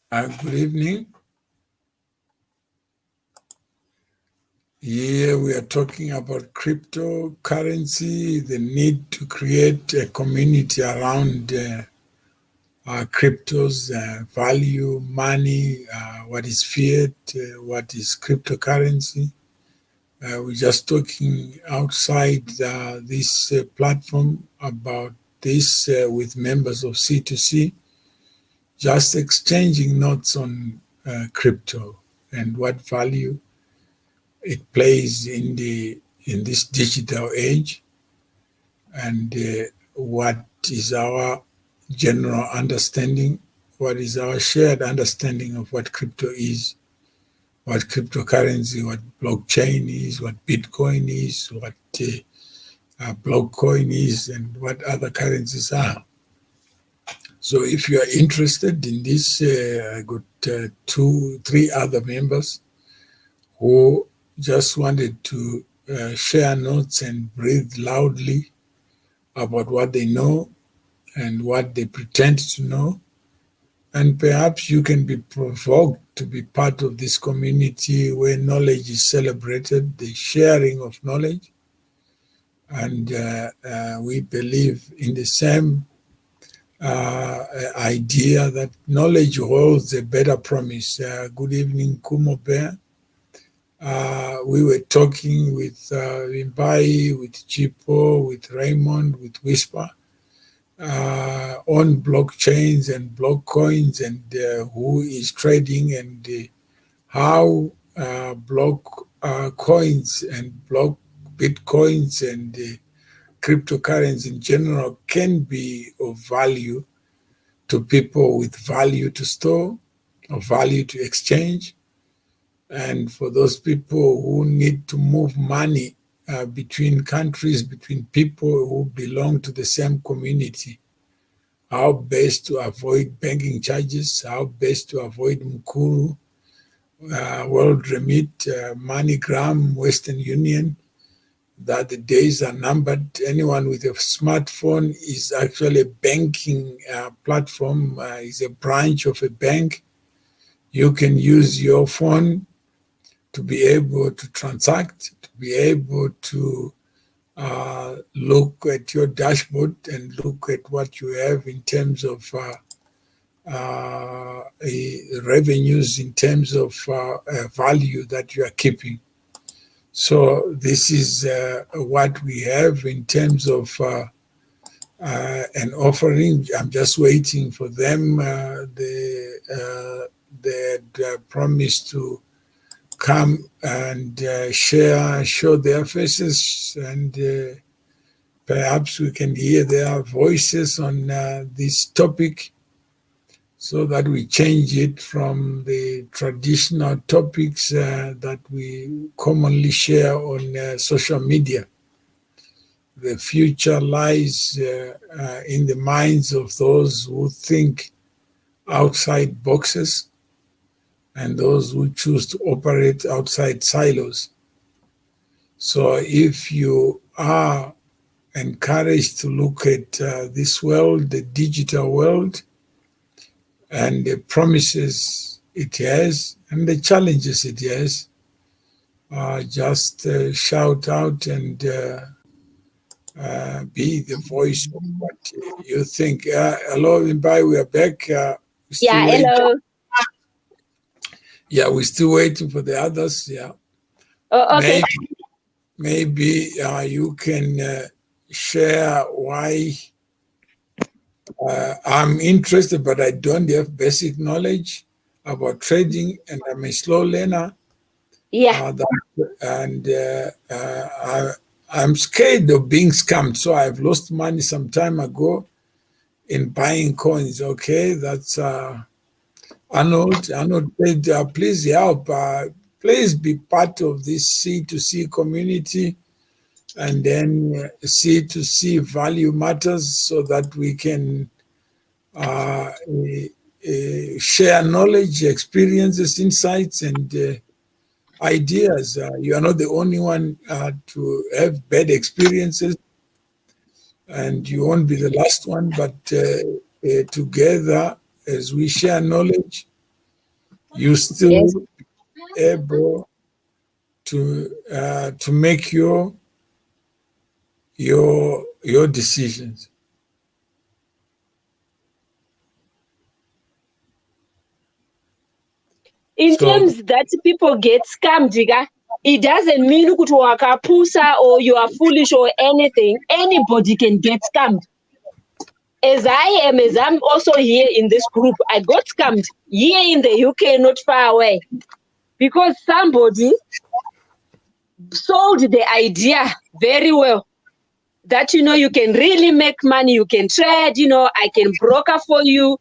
Good evening. Here we are talking about cryptocurrency, the need to create a community around cryptos, value, money, what is fiat, what is cryptocurrency. We're just talking outside this platform about this with members of C2C, just exchanging notes on crypto and what value it plays in this digital age, and what is our general understanding, what is our shared understanding of what crypto is, what cryptocurrency, what blockchain is, what Bitcoin is, what Blockcoin is, and what other currencies are. So if you are interested in this, I got 3 other members who just wanted to share notes and breathe loudly about what they know and what they pretend to know. And perhaps you can be provoked to be part of this community where knowledge is celebrated, the sharing of knowledge. And we believe in the same idea that knowledge holds a better promise. Good evening, Kumo Bear. We were talking with Wimbai, with Chipo, with Raymond, with Whisper on blockchains and block coins, and who is trading, and how block coins and block bitcoins and cryptocurrency in general can be of value to people with value to store or value to exchange. And for those people who need to move money between countries, between people who belong to the same community, how best to avoid banking charges, how best to avoid Mukuru, World Remit, MoneyGram, Western Union, that the days are numbered. Anyone with a smartphone is actually a banking platform, is a branch of a bank. You can use your phone to be able to transact, to be able to look at your dashboard and look at what you have in terms of revenues, in terms of value that you are keeping. So this is what we have in terms of an offering. I'm just waiting for them. They promised to come and show their faces, and perhaps we can hear their voices on this topic, so that we change it from the traditional topics that we commonly share on social media. The future lies in the minds of those who think outside boxes and those who choose to operate outside silos. So if you are encouraged to look at this world, the digital world, and the promises it has and the challenges it has, just shout out and be the voice of what you think. Hello, Mbai, we are back. Hello. Yeah, we're still waiting for the others. Yeah. Oh, okay. Maybe you can share why I'm interested, but I don't have basic knowledge about trading, and I'm a slow learner. Yeah. I'm scared of being scammed, so I've lost money some time ago in buying coins. Okay, that's Arnold. Arnold said, please help. Please be part of this C2C community, and then C2C value matters, so that we can share knowledge, experiences, insights, and ideas. You are not the only one to have bad experiences, and you won't be the last one, but together, as we share knowledge, you still able to make your decisions. In terms that people get scammed, it doesn't mean wakapusa or you are foolish or anything. Anybody can get scammed. As I'm also here in this group, I got scammed here in the UK, not far away, because somebody sold the idea very well that, you can really make money, you can trade, I can broker for you.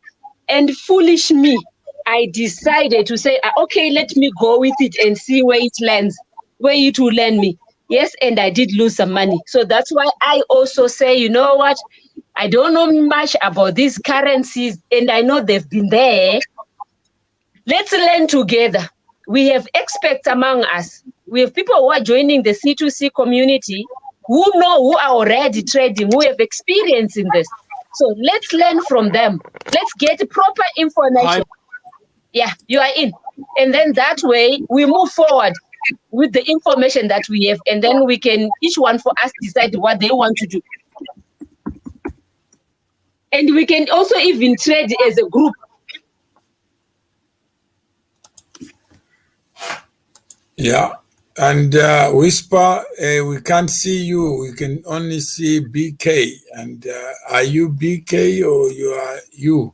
And foolish me, I decided to say, okay, let me go with it and see where it lands, where it will land me. Yes, and I did lose some money. So that's why I also say, you know what? I don't know much about these currencies, and I know they've been there. Let's learn together. We have experts among us. We have people who are joining the C2C community who are already trading, who have experience in this. So let's learn from them. Let's get proper information. Yeah, you are in. And then that way we move forward with the information that we have, and then we can, each one for us, decide what they want to do. And we can also even trade as a group. Yeah. And Whisper, we can't see you. We can only see BK. And are you BK or you are you?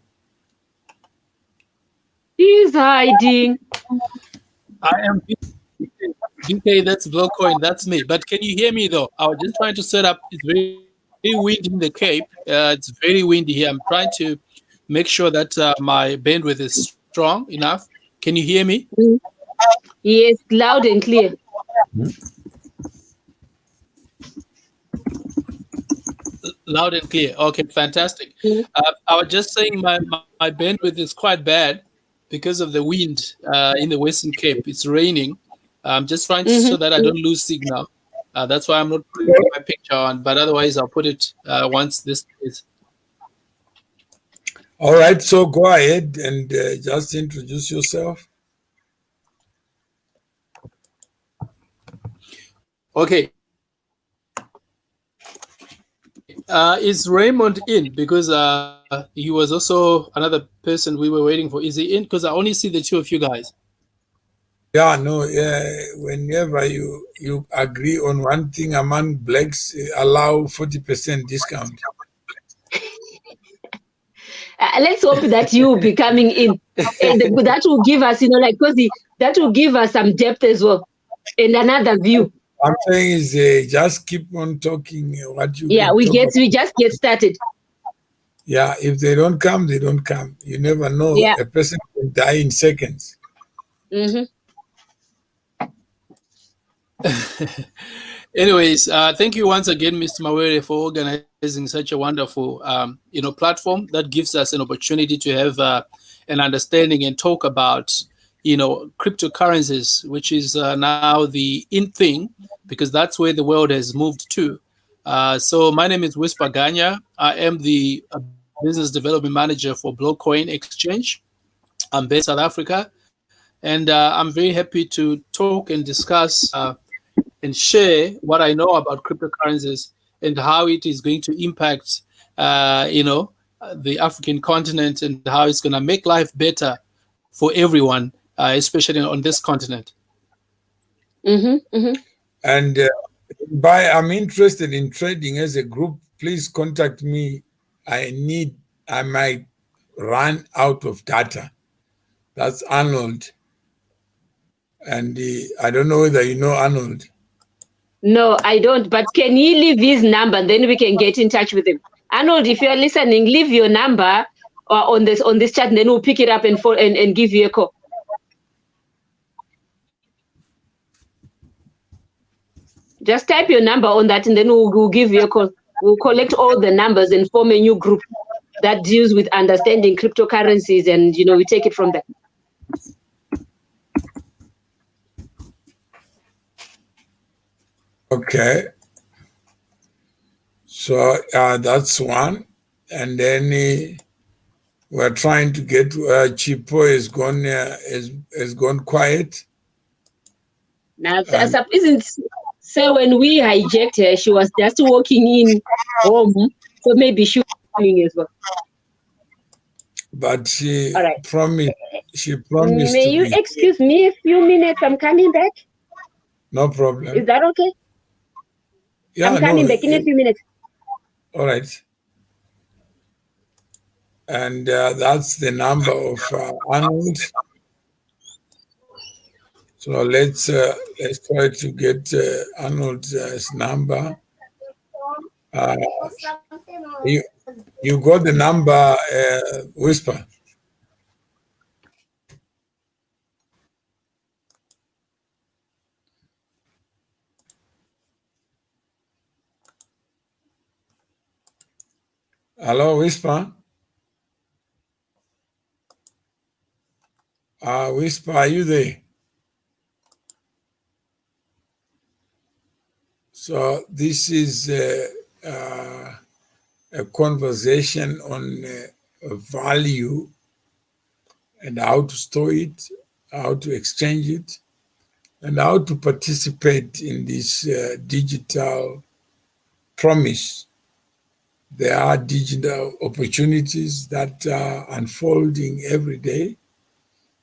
He's hiding. I am BK, that's Blowcoin, that's me. But can you hear me though? I was just trying to set up. It's very windy in the Cape. It's very windy here. I'm trying to make sure that my bandwidth is strong enough. Can you hear me? Yes, loud and clear. Loud and clear. Okay, fantastic. I was just saying my bandwidth is quite bad because of the wind in the Western Cape. It's raining. I'm just trying to so that I don't lose signal. That's why I'm not putting my picture on, but otherwise I'll put it once this is. All right, so go ahead and just introduce yourself. Okay. Is Raymond in? Because he was also another person we were waiting for. Is he in? Because I only see the two of you guys. Yeah, no, whenever you agree on one thing among blacks, allow 40% discount. Let's hope that you will be coming in. And that will give us, that will give us some depth as well and another view. I'm saying is just keep on talking what you we just get started. Yeah, if they don't come, they don't come. You never know. Yeah. A person can die in seconds. Anyways, thank you once again, Mr. Mawere, for organizing such a wonderful, platform that gives us an opportunity to have an understanding and talk about, cryptocurrencies, which is now the in thing, because that's where the world has moved to. So my name is Whisper Ganya. I am the business development manager for Blowcoin Exchange. I'm based in South Africa, and I'm very happy to talk and discuss and share what I know about cryptocurrencies and how it is going to impact, the African continent and how it's going to make life better for everyone, especially on this continent. And I'm interested in trading as a group. Please contact me. I might run out of data. That's Arnold. And I don't know whether you know Arnold. No, I don't. But can he leave his number and then we can get in touch with him? Arnold, if you're listening, leave your number on this chat, and then we'll pick it up and give you a call. Just type your number on that, and then we'll give you a call. We'll collect all the numbers and form a new group that deals with understanding cryptocurrencies, and we take it from there. Okay. So that's one. And then We're trying to get Chipo has gone quiet. Now, isn't so when we hijacked her, she was just walking in home, so maybe she was coming as well. But she right. promised. She promised. May you excuse me a few minutes? I'm coming back. No problem. Is that okay? Yeah, I'm coming back in a few minutes. All right. And that's the number of Arnold. So let's try to get Arnold's number. You got the number, Whisper. Hello, Whisper. Whisper, are you there? So this is a conversation on value and how to store it, how to exchange it, and how to participate in this digital promise. There are digital opportunities that are unfolding every day.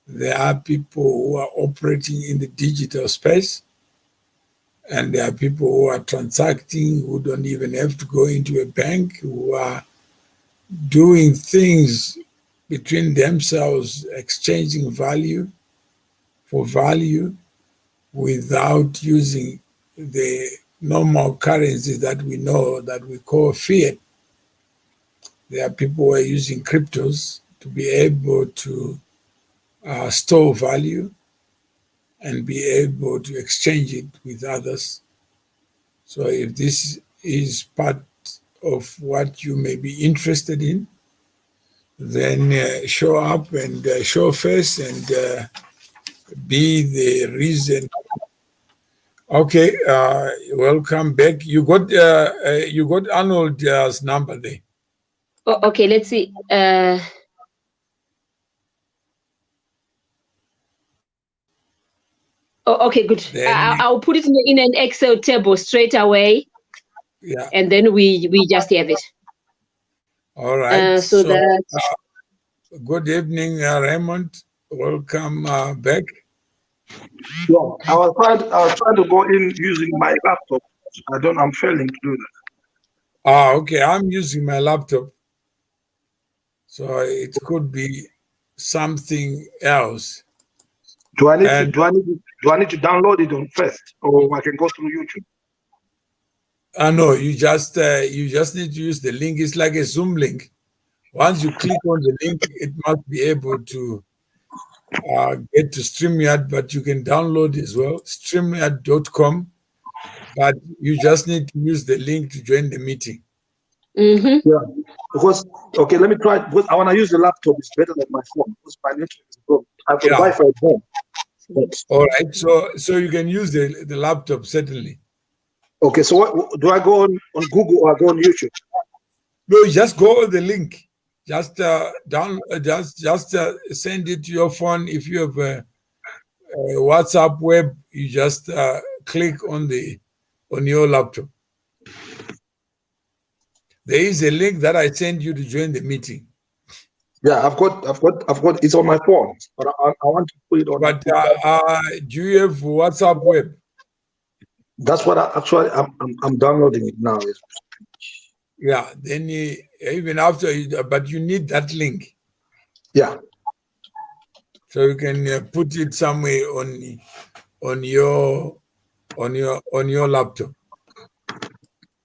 There are people who are operating in the digital space, and there are people who are transacting, who don't even have to go into a bank, who are doing things between themselves, exchanging value for value without using the normal currencies that we know that we call fiat. There are people who are using cryptos to be able to store value and be able to exchange it with others. So if this is part of what you may be interested in, then show up and show face and be the reason. Okay, welcome back. You got Arnold's number there. Oh, okay, let's see. Oh, okay, good. I'll put it in an Excel table straight away. Yeah. And then we just have it. All right. So that. Good evening, Raymond. Welcome back. Yeah, I was trying to go in using my laptop. I'm failing to do that. Okay. I'm using my laptop. So it could be something else. Do I need to download it on first, or I can go through YouTube? No, you just need to use the link. It's like a Zoom link. Once you click on the link, it must be able to get to StreamYard, but you can download as well, StreamYard.com. But you just need to use the link to join the meeting. Mm-hmm. Yeah, because okay, let me try. Because I want to use the laptop. It's better than my phone because my network is broken. I've got Wi-Fi at home. All right, so you can use the laptop certainly. Okay, so what do I go on Google or I go on YouTube? No, just go on the link. Just send it to your phone. If you have a WhatsApp web, you just click on your laptop. There is a link that I sent you to join the meeting. Yeah, I've got. It's on my phone, but I want to put it on. But do you have WhatsApp web? That's what I'm downloading it now. Yeah, then even after, but you need that link. Yeah. So you can put it somewhere on your laptop.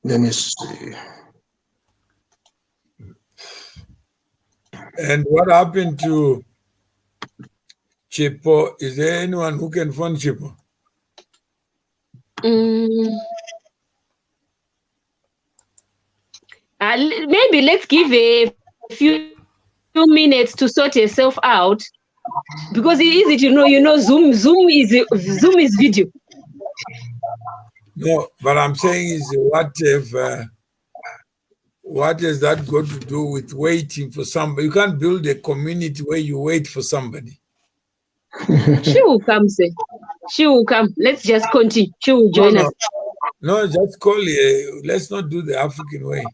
Let me see. And what happened to Chipo? Is there anyone who can phone Chipo? Maybe let's give a few minutes to sort yourself out, because it's easy to know. Zoom is video. No, but I'm saying is what has that got to do with waiting for somebody? You can't build a community where you wait for somebody. She will come, sir. She will come. Let's just continue. She will join us. No, just call it. Let's not do the African way.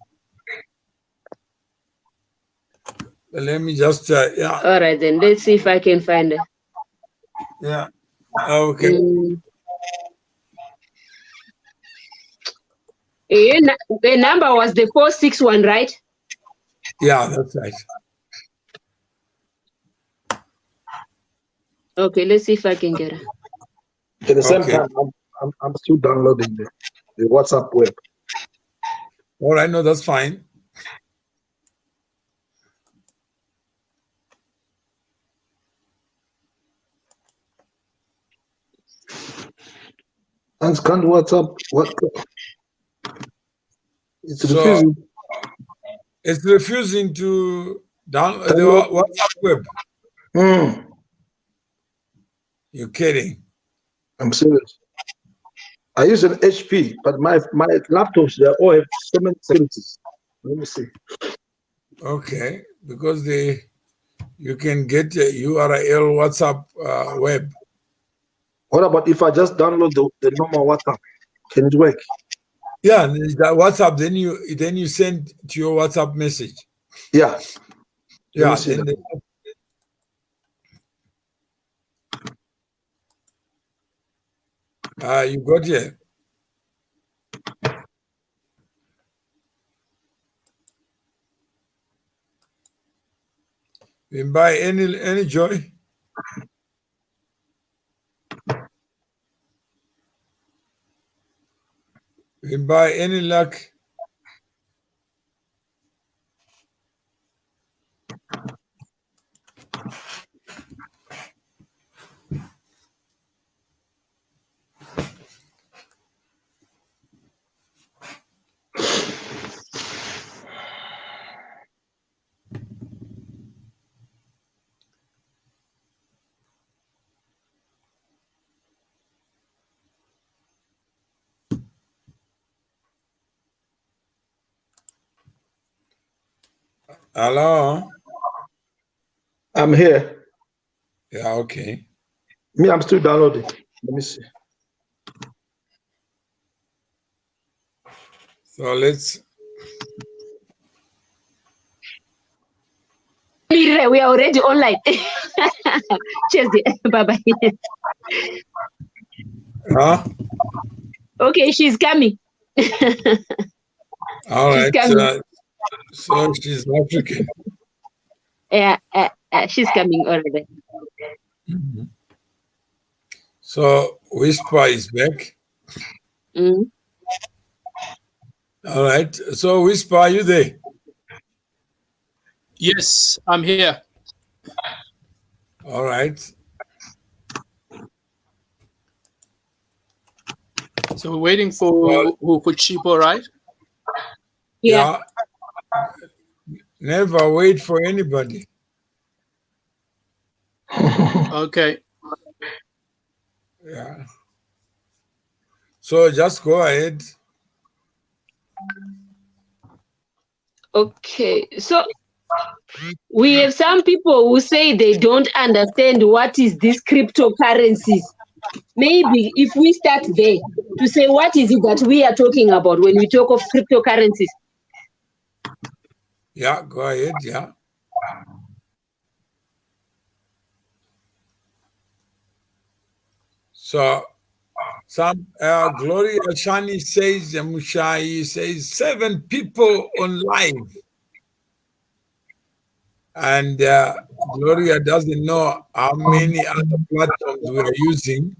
But let me just, yeah. All right, then. Let's see if I can find her. Yeah. Okay. The number was the 461, right? Yeah, that's right. Okay, let's see if I can get her. At the same time, I'm still downloading the WhatsApp web. All right, no, that's fine. And can't WhatsApp what? It's refusing. It's refusing to download the WhatsApp web. You're kidding? I'm serious. I use an HP, but my laptops, they all have so many securities. Let me see. Okay, because you can get a URL WhatsApp web. What about if I just download the normal WhatsApp? Can it work? Yeah, that WhatsApp. Then you send to your WhatsApp message. Yeah. Yeah. Then you got here. You can buy any joy. You can buy any luck. Hello? I'm here. Yeah, okay. Me, I'm still downloading. Let me see. So let's. We are already online. Cheers. Bye-bye. Huh? Okay, she's coming. All She's right. coming. So she's African. Yeah, she's coming already. So Whisper is back. All right. So Whisper, are you there? Yes, I'm here. All right. So we're waiting for Chipo, right? Yeah. Never wait for anybody. Okay. Yeah. So just go ahead. Okay. So we have some people who say they don't understand what is this cryptocurrencies. Maybe if we start there to say what is it that we are talking about when we talk of cryptocurrencies. Yeah, go ahead. Yeah. So some Gloria Shani says, Mushai says 7 people on live. And Gloria doesn't know how many other platforms we are using.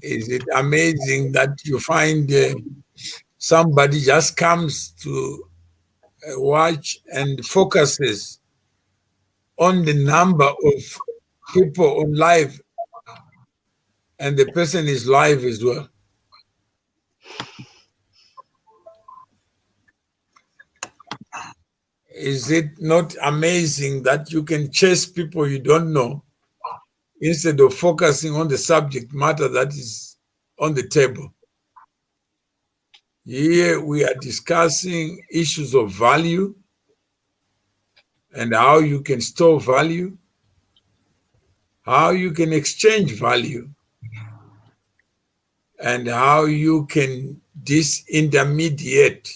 Is it amazing that you find somebody just comes to watch and focuses on the number of people on live, and the person is live as well? Is it not amazing that you can chase people you don't know instead of focusing on the subject matter that is on the table? Here we are discussing issues of value and how you can store value, how you can exchange value, and how you can disintermediate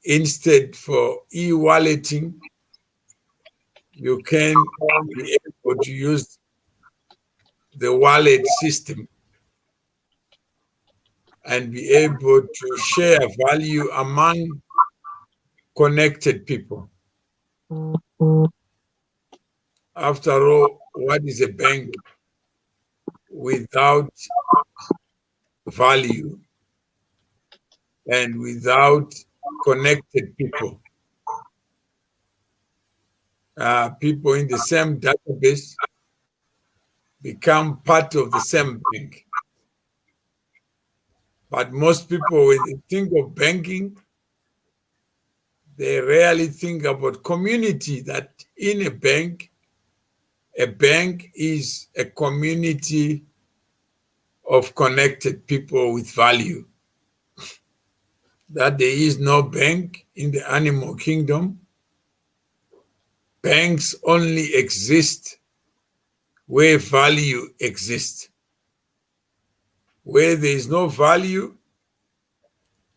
instead for e-walleting. You can be able to use the wallet system and be able to share value among connected people. After all, what is a bank without value and without connected people? People in the same database become part of the same bank. But most people, when they think of banking, they rarely think about community, that in a bank is a community of connected people with value. That there is no bank in the animal kingdom. Banks only exist where value exists. Where there is no value,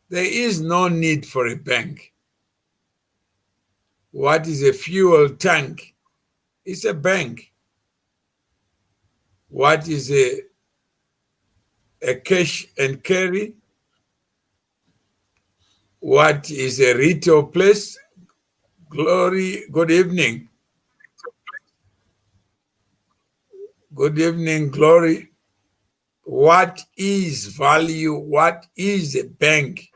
there is no need for a bank. What is a fuel tank? It's a bank. What is a cash and carry? What is a retail place? Glory, good evening. Good evening, Glory. What is value? What is a bank?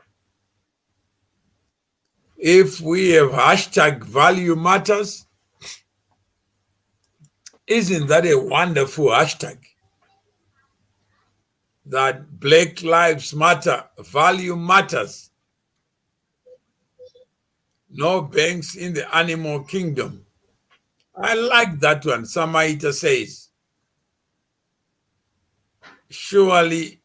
If we have hashtag value matters, isn't that a wonderful hashtag? That Black Lives Matter, value matters. No banks in the animal kingdom. I like that one. Samaita says, surely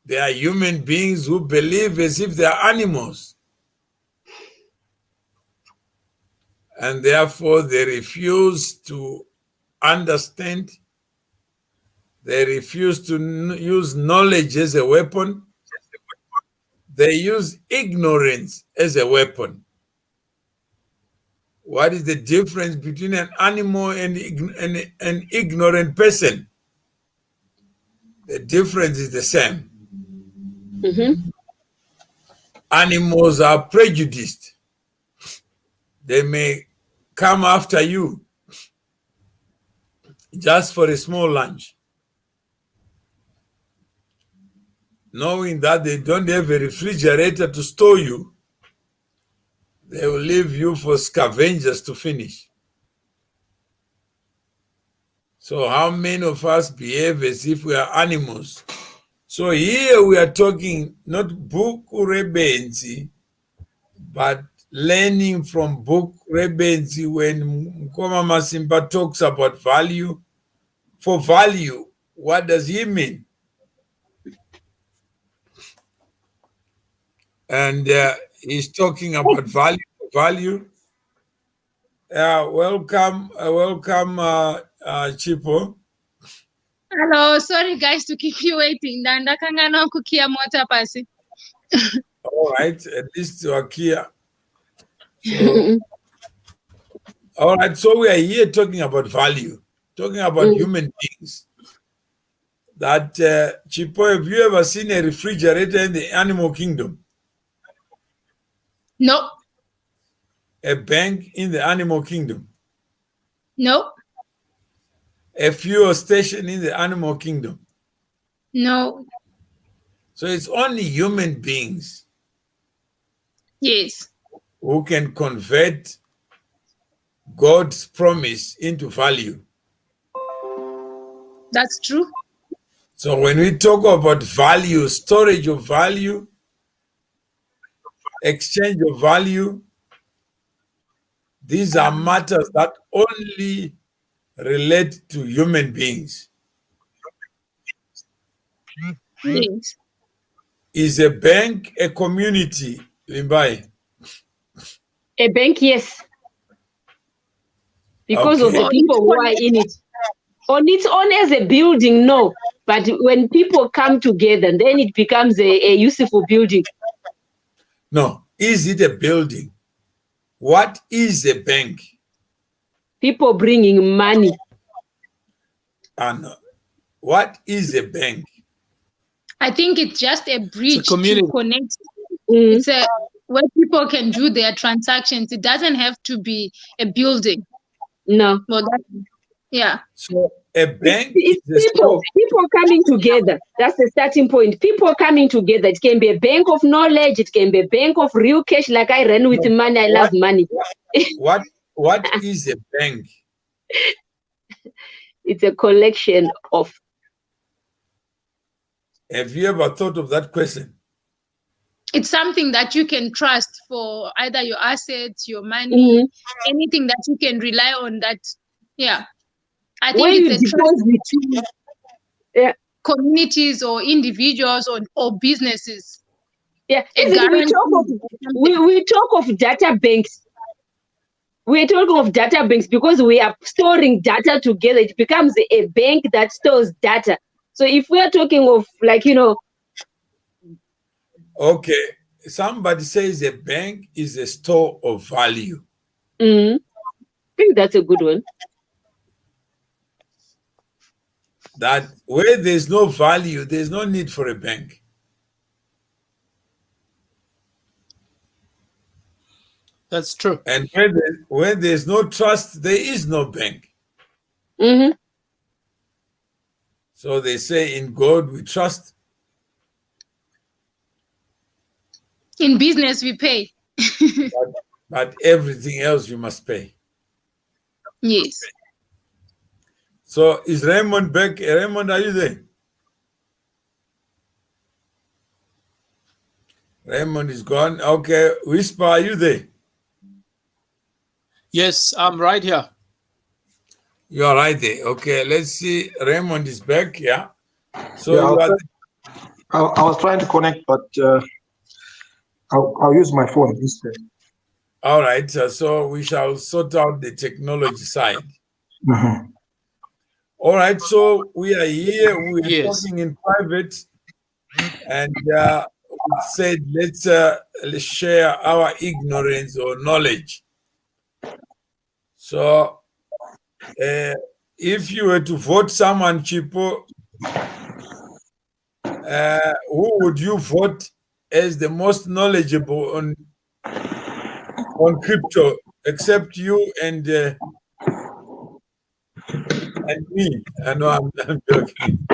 there are human beings who believe as if they are animals. And therefore they refuse to understand. They refuse to use knowledge as a weapon. They use ignorance as a weapon. What is the difference between an animal and an ignorant person? The difference is the same. Mm-hmm. Animals are prejudiced. They may come after you just for a small lunch, knowing that they don't have a refrigerator to store you. They will leave you for scavengers to finish. So how many of us behave as if we are animals? So here we are talking not book rebenzi, but learning from book rebenzi. When Mkoma Masimba talks about value, for value, what does he mean? And he's talking about value. Welcome, Chipo. Hello, sorry guys to keep you waiting. Ndakangana kukia mota pasi. All right, at least you are here. So, all right, so we are here talking about value, talking about human beings. That Chipo, have you ever seen a refrigerator in the animal kingdom? No. A bank in the animal kingdom? No. A fuel station in the animal kingdom? No. So it's only human beings, yes, who can convert God's promise into value. That's true. So when we talk about value, storage of value, exchange of value, these are matters that only relate to human beings. Yes. Is a bank a community, Limbai? A bank, yes. Because of Okay. the people who are in it. On its own as a building, no. But when people come together, then it becomes a useful building. No, is it a building? What is a bank? People bringing money. And what is a bank? I think it's just a bridge to community. connect. Mm. It's a where people can do their transactions. It doesn't have to be a building. No. Well, yeah. So a bank It's is a store. people coming together. That's the starting point. People coming together. It can be a bank of knowledge. It can be a bank of real cash. Like I ran with money. I love money. What is a bank? It's a collection of. Have you ever thought of that question? It's something that you can trust for either your assets, your money, anything that you can rely on. That, yeah. I think Where you it's a trust deposit. between communities or individuals or businesses. Yeah, we talk of data banks. We're talking of data banks because we are storing data together. It becomes a bank that stores data. So if we are talking of Okay, somebody says a bank is a store of value. I think that's a good one. That where there's no value, there's no need for a bank. That's true. And where there's no trust, there is no bank. Mm-hmm. So they say in God we trust. In business, we pay. but everything else you must pay. Yes. So is Raymond back? Raymond, are you there? Raymond is gone. Okay, Whisper, are you there? Yes, I'm right here. You are right there. Okay, let's see. Raymond is back. Yeah. So Yeah, I was trying to connect, but I'll use my phone instead. All right. So we shall sort out the technology side. Mm-hmm. All right. So we are here. We are Yes. talking in private, and we said let's share our ignorance or knowledge. So if you were to vote someone, Chipo, who would you vote as the most knowledgeable on crypto, except you and me? I know I'm joking.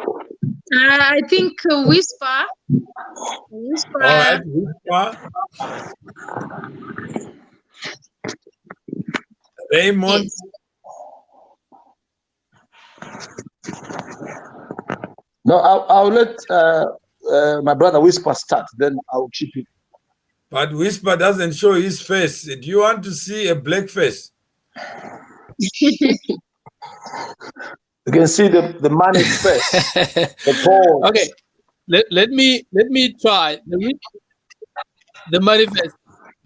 I think Whisper. All right, Whisper. Raymond. Yes. No, I'll let my brother Whisper start, then I'll chip in. But Whisper doesn't show his face. Do you want to see a black face? You can see the man's face. The pose. Okay, let me try the manifest.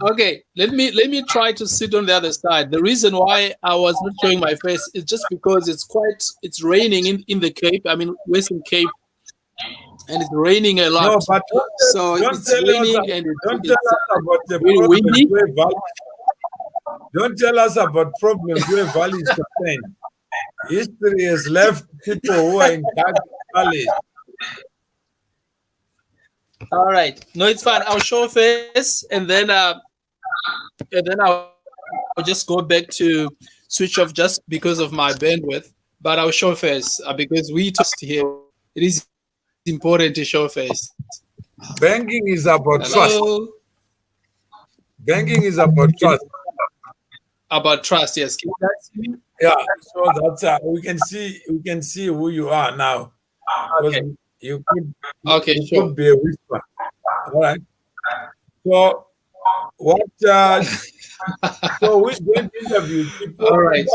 Okay, let me try to sit on the other side. The reason why I was not showing my face is just because it's raining in the Cape. I mean Western Cape, and it's raining a lot. No, but so it's raining and don't tell us about the really problems windy. where Valley. Don't tell us about problems where Valley is concerned. History has left people who are in dark valleys. All right, no, it's fine. I'll show face, and then I'll just go back to switch off just because of my bandwidth. But I'll show face because we trust here. It is important to show face. Banking is about trust. Hello? Banking is about trust. About trust, yes. Can you guys see me? Yeah, so that's we can see who you are now. Okay. You Okay, sure. could be a Whisper. All right. So what? So who's going to interview people? All right.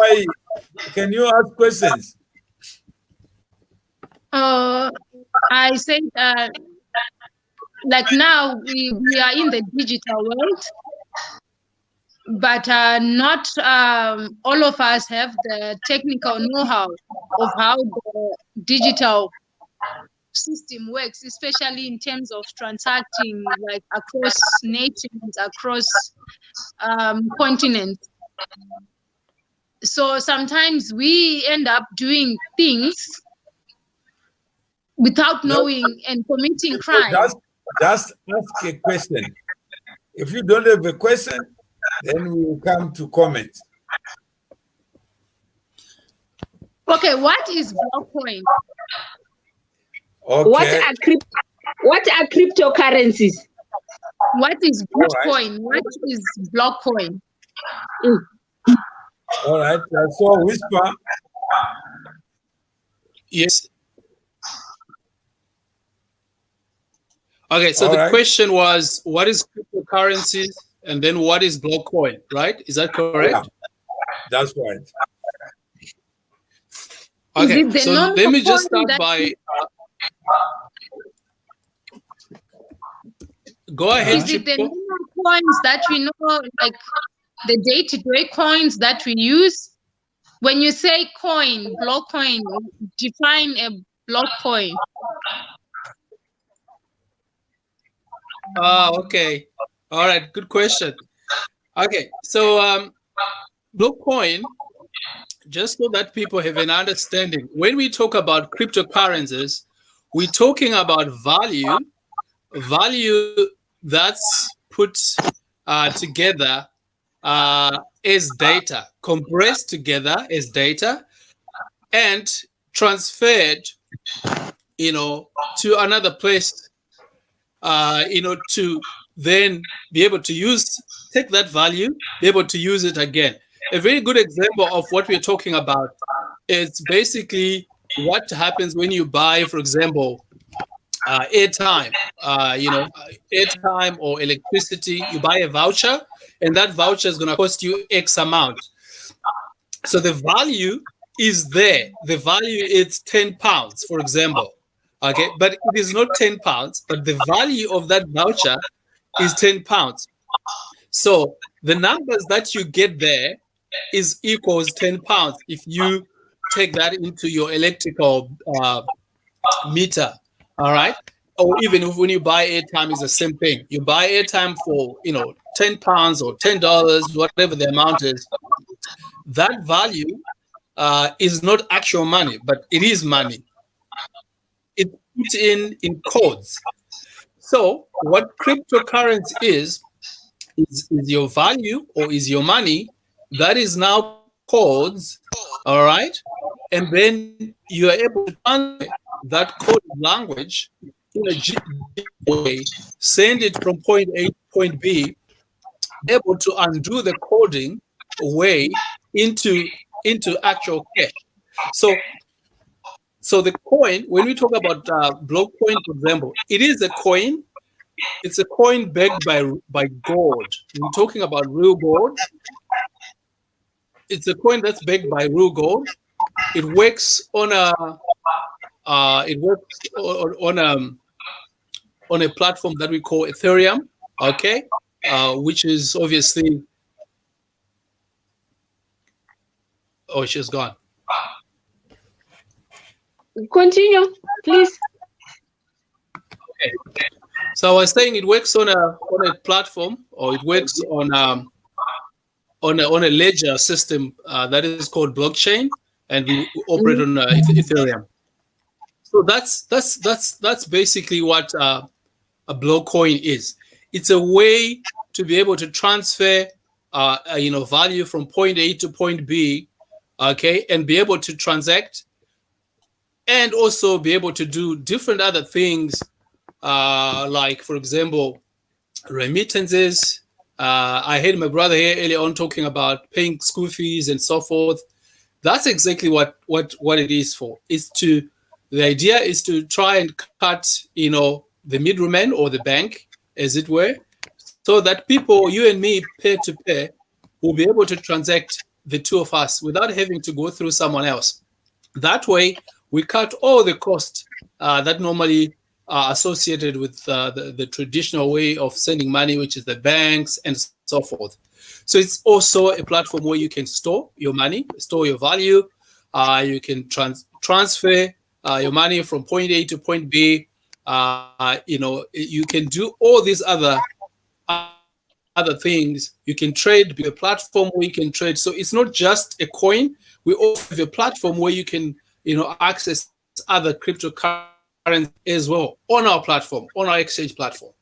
Can you ask questions? I said like now we are in the digital world, but not all of us have the technical know-how of how the digital system works, especially in terms of transacting like across nations, across continents. So sometimes we end up doing things without knowing and committing crime. Just ask a question. If you don't have a question, then we will come to comments. Okay, what is Blockcoin? Okay. What are cryptocurrencies? What is Bitcoin? What is Blockcoin? All right. So Whisper. Yes. Okay, so the question was, what is cryptocurrencies, and then what is Blockcoin, right? Is that correct? Yeah, that's right. Okay, so let me just start by... go ahead. Is it the normal coins that we know, like the day-to-day coins that we use? When you say coin, Blockcoin, define a Blockcoin. Okay. All right. Good question. Okay. So Blockcoin, just so that people have an understanding, when we talk about cryptocurrencies, we're talking about value that's put together as data, compressed together as data, and transferred, to another place, to then be able to take that value, be able to use it again. A very good example of what we're talking about is basically what happens when you buy, for example, airtime, airtime or electricity. You buy a voucher, and that voucher is going to cost you X amount. So the value is there. The value is £10, for example. Okay, but it is not £10, but the value of that voucher is £10. So the numbers that you get there equals £10 if you take that into your electrical meter. All right. Or even if when you buy airtime, it's the same thing. You buy airtime for £10 or $10, whatever the amount is. That value is not actual money, but it is money. It's put in codes. So what cryptocurrency is your value or is your money that is now codes, all right? And then you are able to translate that code language in a way, send it from point A to point B, able to undo the coding way into actual cash. So the coin, when we talk about Blockcoin, for example, it is a coin. It's a coin backed by gold. We're talking about real gold. It's a coin that's backed by real gold. It works on a platform that we call Ethereum, okay, which is obviously... Oh, she's gone. Continue, please. Okay. So I was saying it works on a platform, or it works on a ledger system that is called blockchain, and we operate on Ethereum. So that's basically what a Blockcoin is. It's a way to be able to transfer value from point A to point B, okay, and be able to transact, and also be able to do different other things, like, for example, remittances. I heard my brother here earlier on talking about paying school fees and so forth. That's exactly what it is for. The idea is to try and cut, the middleman or the bank, as it were, so that people, you and me, peer to peer, will be able to transact, the two of us, without having to go through someone else. That way, we cut all the costs that normally associated with the traditional way of sending money, which is the banks and so forth. So it's also a platform where you can store your money, store your value. You can transfer your money from point A to point B. You can do all these other things. You can trade, be a platform where you can trade. So it's not just a coin. We also have a platform where you can, access other cryptocurrencies as well on our platform, on our exchange platform.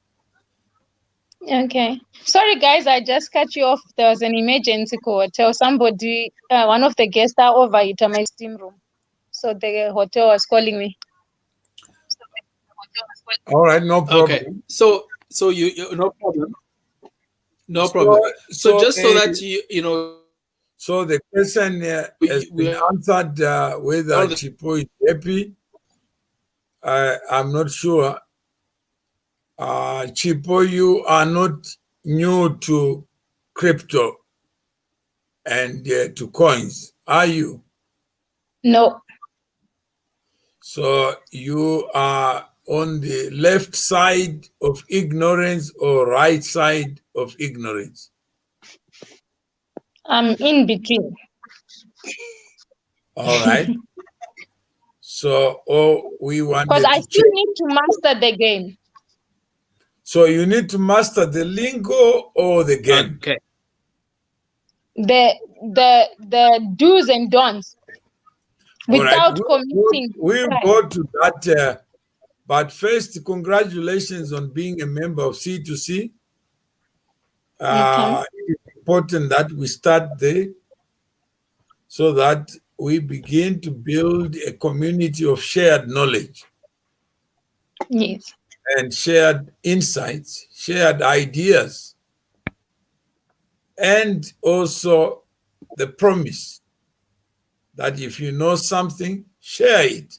Okay. Sorry, guys, I just cut you off. There was an emergency call. Tell somebody, one of the guests are over at my steam room. So the hotel was calling me. All right, no problem. Okay. So you no problem. No problem. So just so that you know. So the question has been answered whether Chipo is happy. I'm not sure. Chipo, you are not new to crypto and to coins, are you? No. So you are on the left side of ignorance or right side of ignorance? I'm in between. All right. So we want because I still need to master the game. So you need to master the lingo or the game? Okay. The do's and don'ts without committing. We'll go to that. But first, congratulations on being a member of C2C. It's important that we start there so that we begin to build a community of shared knowledge. Yes. And shared insights, shared ideas, and also the promise that if you know something, share it.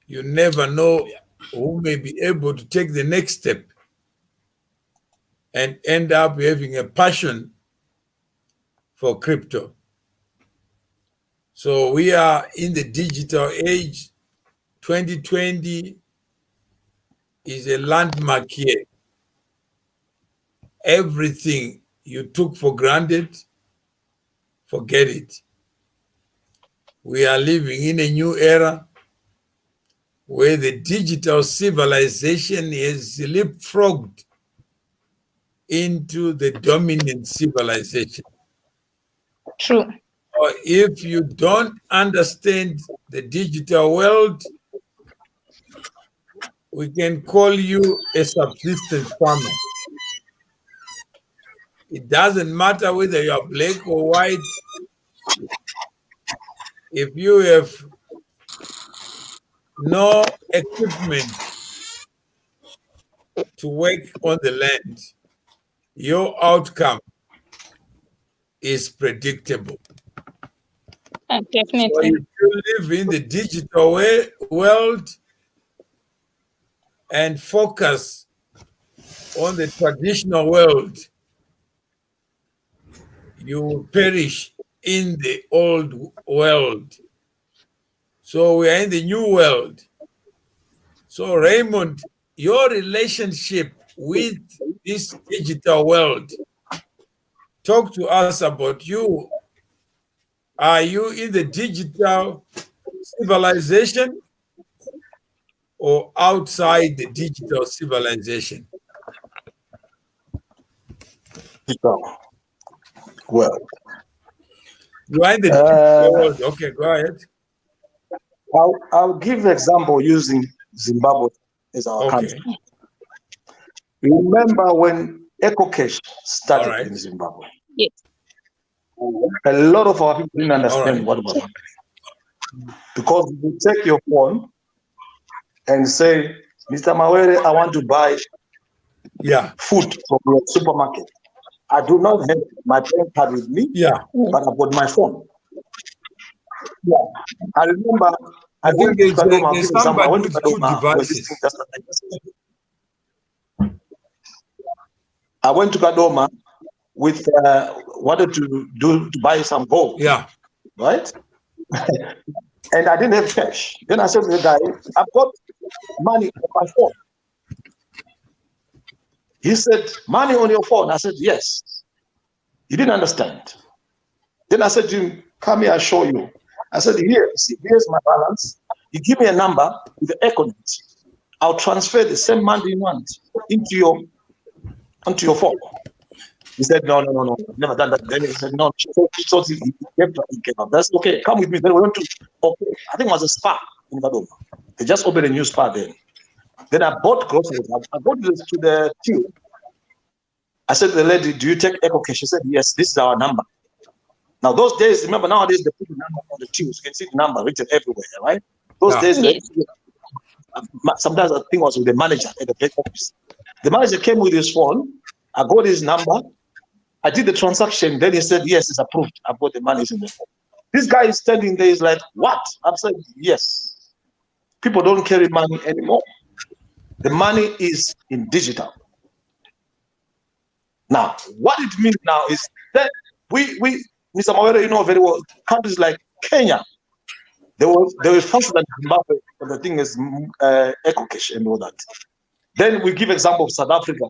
You never know who may be able to take the next step and end up having a passion for crypto. So we are in the digital age. 2020 is a landmark year. Everything you took for granted, forget it. We are living in a new era where the digital civilization has leapfrogged into the dominant civilization. True. Or if you don't understand the digital world, we can call you a subsistence farmer. It doesn't matter whether you are black or white. If you have no equipment to work on the land, your outcome is predictable. Definitely. So if you live in the digital world and focus on the traditional world, you will perish in the old world. So we are in the new world. So Raymond, your relationship with this digital world, talk to us about you. Are you in the digital civilization or outside the digital civilization? Well, you are in the digital world. Okay, go ahead. I'll give an example using Zimbabwe as our country. Remember when EcoCash started in Zimbabwe? Yes. A lot of our people didn't understand what was happening. Because you take your phone and say, Mr. Mawere, I want to buy food from your supermarket. I do not have my bank card with me, but I've got my phone. I remember I went to Kadoma with wanted to buy some gold. Right? And I didn't have cash. Then I said to the guy, I've got money on my phone. He said, money on your phone? I said, yes. He didn't understand. Then I said to him, come here, I'll show you. I said, here, see, here's my balance. You give me a number with the echo note. I'll transfer the same money you want onto your phone. He said, no, never done that. Then he said, no. So he gave up. That's okay. Come with me. Then we went to, I think it was a spa in Badoma. They just opened a new spa there. Then I bought groceries. I bought this to the queue. I said to the lady, do you take Echo Cash? She said, yes, this is our number. Now, those days, remember, nowadays, they put the number on the tubes. You can see the number written everywhere, right? Those days, sometimes I think it was with the manager at the back office. The manager came with his phone. I got his number. I did the transaction. Then he said, yes, it's approved. I've got the money in the phone. This guy is standing there. He's like, what? I'm saying, yes. People don't carry money anymore. The money is in digital. Now, what it means now is that we Mr. Mawere, you know very well, countries like Kenya, they were faster than Zimbabwe, but the thing is Echo Cash and all that. Then we give example of South Africa,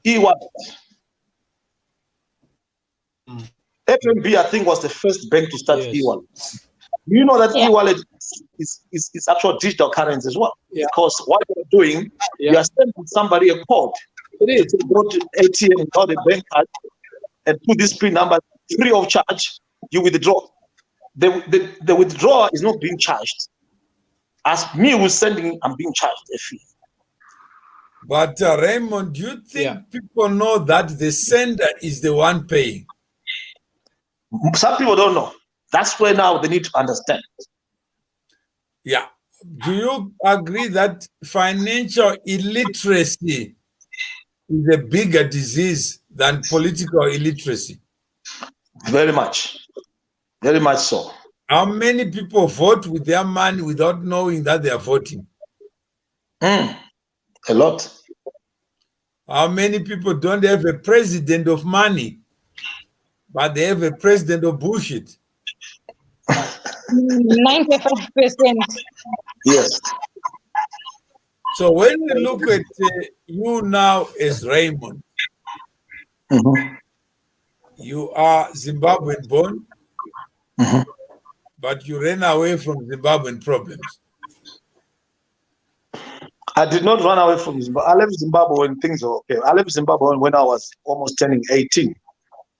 e-wallet. FNB, I think, was the first bank to start e-wallet. You know that e-wallet is actual digital currency as well. Because what you're doing, you are sending somebody a code. It is. You go to ATM, call the bank card, and put this PIN number free of charge, you withdraw. The withdrawal is not being charged. As me who's sending, I'm being charged a fee. But Raymond, do you think people know that the sender is the one paying? Some people don't know. That's where now they need to understand. Yeah. Do you agree that financial illiteracy is a bigger disease than political illiteracy? Very much. Very much so. How many people vote with their money without knowing that they are voting? A lot. How many people don't have a president of money, but they have a president of bullshit? 95%. Yes. So when we look at you now as Raymond, you are Zimbabwean born, but you ran away from Zimbabwean problems. I did not run away from Zimbabwe. I left Zimbabwe when things were okay. I left Zimbabwe when I was almost turning 18.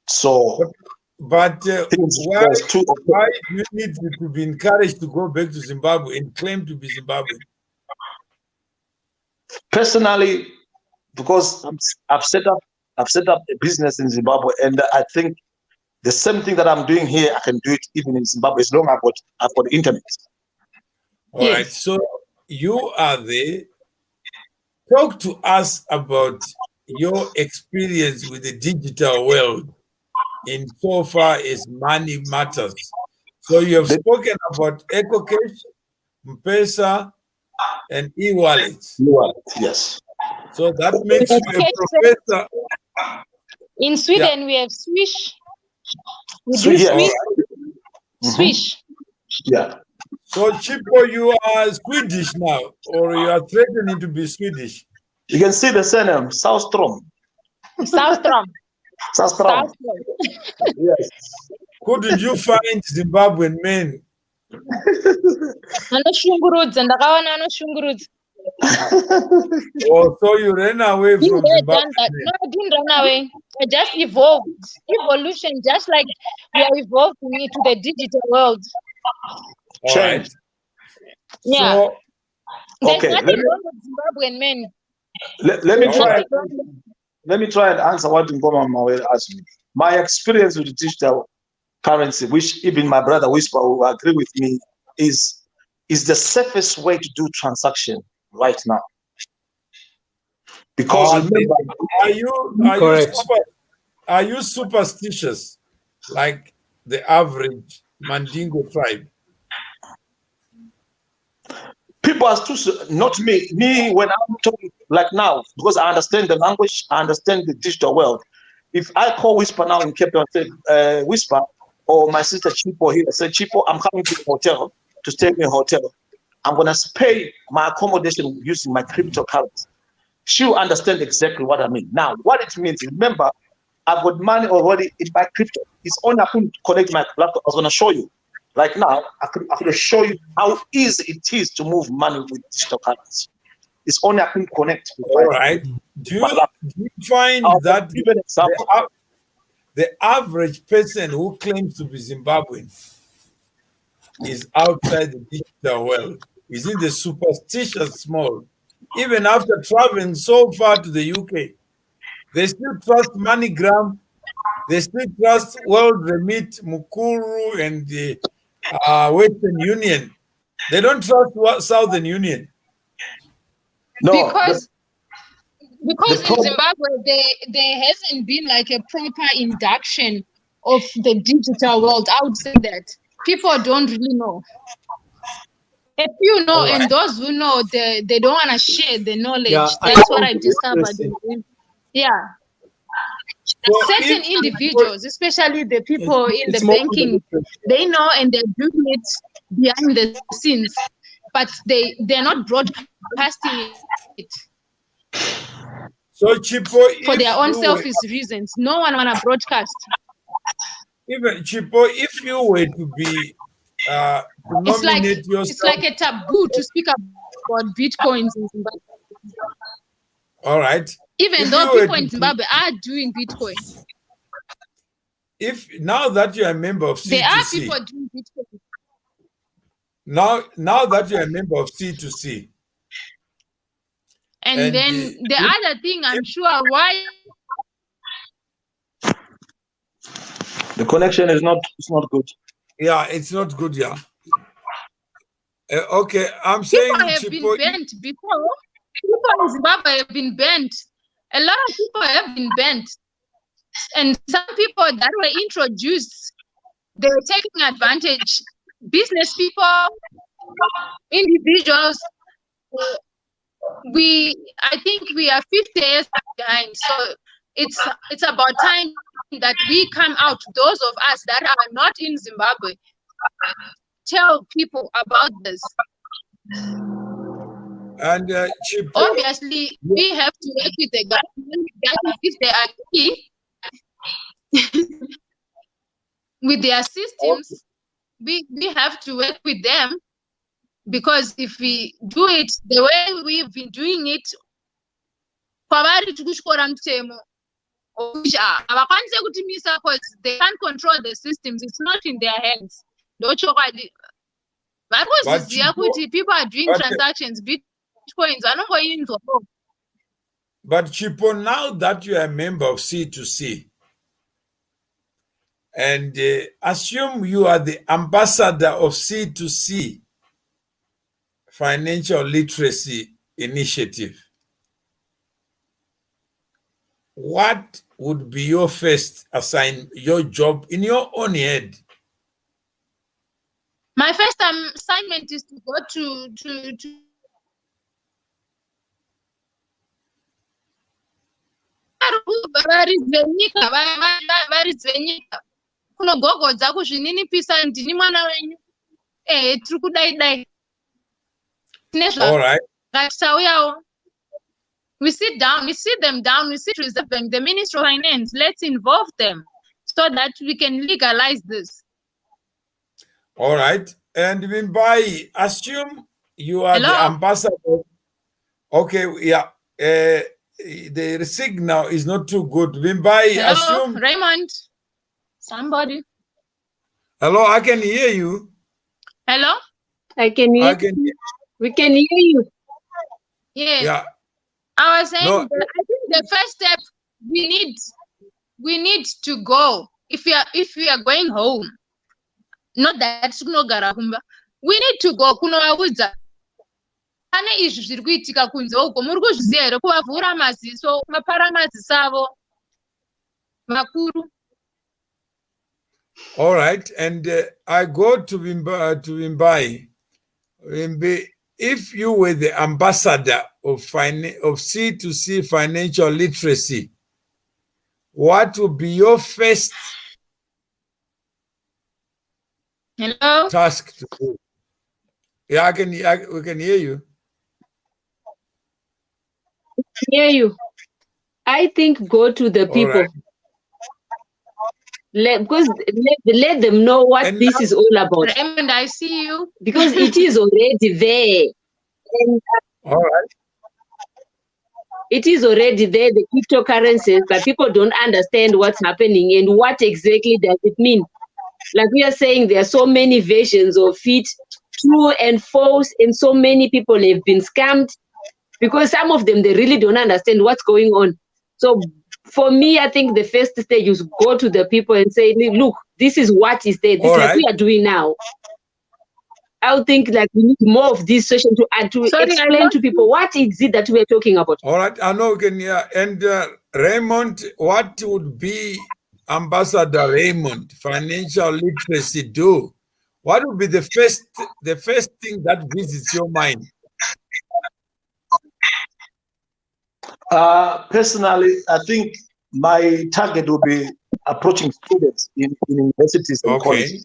So, but why do you need to be encouraged to go back to Zimbabwe and claim to be Zimbabwean? Personally, because I've set up a business in Zimbabwe, and I think the same thing that I'm doing here, I can do it even in Zimbabwe as long as I've got the internet. All right. So you are there. Talk to us about your experience with the digital world in so far as money matters. So you have spoken about Echo Cash, M-Pesa, and e-wallets. E-wallet, yes. So that makes you a professor. In Sweden, we have Swish. Swish. Yeah. So, Chipo, you are Swedish now, or you are threatening to be Swedish? You can see the surname, Saustrom. Saustrom. Yes. Couldn't you find Zimbabwean men? Oh, so you ran away from Zimbabwe? No, I didn't run away. I just evolved. Evolution, just like we are evolving into the digital world. All right. Yeah. So, there's nothing wrong with Zimbabwean men. Let me try and answer what Ngoma Mawere asked me. My experience with the digital currency, which even my brother Whisper will agree with me, is the safest way to do transaction right now. Because remember, are you superstitious like the average Mandingo tribe? People are too, not me. Me, when I'm talking like now, because I understand the language, I understand the digital world. If I call Whisper now in Cape Town and say, Whisper, or my sister Chipo here, say, Chipo, I'm coming to the hotel to stay in a hotel. I'm going to pay my accommodation using my cryptocurrency. She'll understand exactly what I mean. Now, what it means, remember, I've got money already in my crypto. It's only I couldn't connect my laptop. I was going to show you. Like now, I could show you how easy it is to move money with digital currency. It's only I couldn't connect. All right. Do you find that give an example. The average person who claims to be Zimbabwean is outside the digital world, is in the superstitious mode? Even after traveling so far to the UK, they still trust MoneyGram, they still trust World Remit, Mukuru, and the Western Union. They don't trust Southern Union. No, because in Zimbabwe there hasn't been like a proper induction of the digital world. I would say that people don't really know. A few know, and those who know, they don't want to share the knowledge. Yeah, That's what I discovered. Yeah. So certain individuals, especially the people in the banking, they know and they're doing it behind the scenes, but they're not broadcasting it. So Chipo, for their own selfish reasons. No one want to broadcast. Even Chipo, if you were to be it's like a taboo to speak about bitcoins in Zimbabwe. All right. Even though people in Zimbabwe are doing Bitcoin. Now that you're a member of C2C, there are people doing Bitcoin. Now that you're a member of C2C. And then the other thing, I'm sure why the connection is not good. Yeah, it's not good, yeah. Okay, I'm saying people have been banned before. People in Zimbabwe have been banned. A lot of people have been banned. And some people that were introduced, they were taking advantage. Business people, individuals, I think we are 50 years behind. So it's about time that we come out, those of us that are not in Zimbabwe, tell people about this. And Chipo, obviously, we have to work with the government if they are key with their systems. We have to work with them, because if we do it the way we've been doing it, they can't control the systems. It's not in their hands. People are doing transactions, bitcoins. But Chipo, now that you are a member of C2C, and assume you are the ambassador of C2C Financial Literacy Initiative, what would be your first your job in your own head? My first assignment is to go to kunogogodza kuzvininipisa ndini mwana wenyu tiri kudai all right. We sit down, we sit them down, we sit Reserve Bank, the Ministry of Finance. Let's involve them so that we can legalize this. All right. And Wimbai, assume you are the ambassador. Okay, yeah. The signal is not too good. Wimbai, assume. Raymond, somebody. Hello, I can hear you. Hello? I can hear you. We can hear you. Yeah. I was saying, I think the first step we need to go. If we are going home, not that we need to go kunovaudza pane izvi zviri kuitika kunze uko, muri kuzviziva here? Kuvavhura maziso, mapara maziso avo makuru. All right, and I go to Wimbai. If you were the ambassador of C2C financial literacy, what would be your first task to do? Yeah, we can hear you. Hear you. I think go to the All people. right. Let them know what And this is all about. Raymond, I see you. Because it is already there. And all right. it is already there, the cryptocurrencies, but people don't understand what's happening and what exactly does it mean. Like we are saying, there are so many versions of it, true and false, and so many people have been scammed because some of them, they really don't understand what's going on. So for me, I think the first stage is go to the people and say, look, this is what is there. This All like right. we are doing now. I would think like we need more of this session to explain to people what is it that we're talking about. All right. I know we can hear. And Raymond, what would be Ambassador Raymond financial literacy do? What would be the first thing that visits your mind? Personally, I think my target will be approaching students in universities and colleges.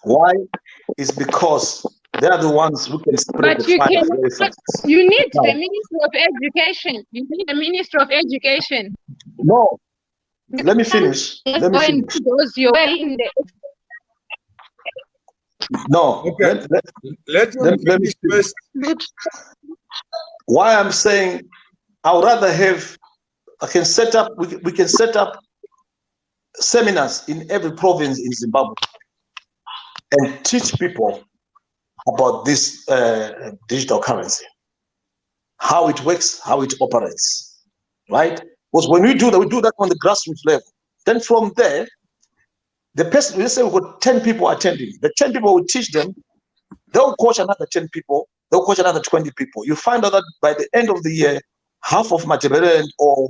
Why? It's because they are the ones who can spread But the you fire can. very fast. You need the Minister of Education. You need the Minister of Education. No, let me finish. Let me finish. Those you're well in the. No, Okay. Let me finish first. Why I'm saying I would rather have. I can set up. We can set up seminars in every province in Zimbabwe and teach people about this digital currency, how it works, how it operates, right? Because when we do that on the grassroots level. Then from there, the person, let's say we've got 10 people attending. The 10 people will teach them. They'll coach another 10 people. They'll coach another 20 people. You find out that by the end of the year, half of Matabele or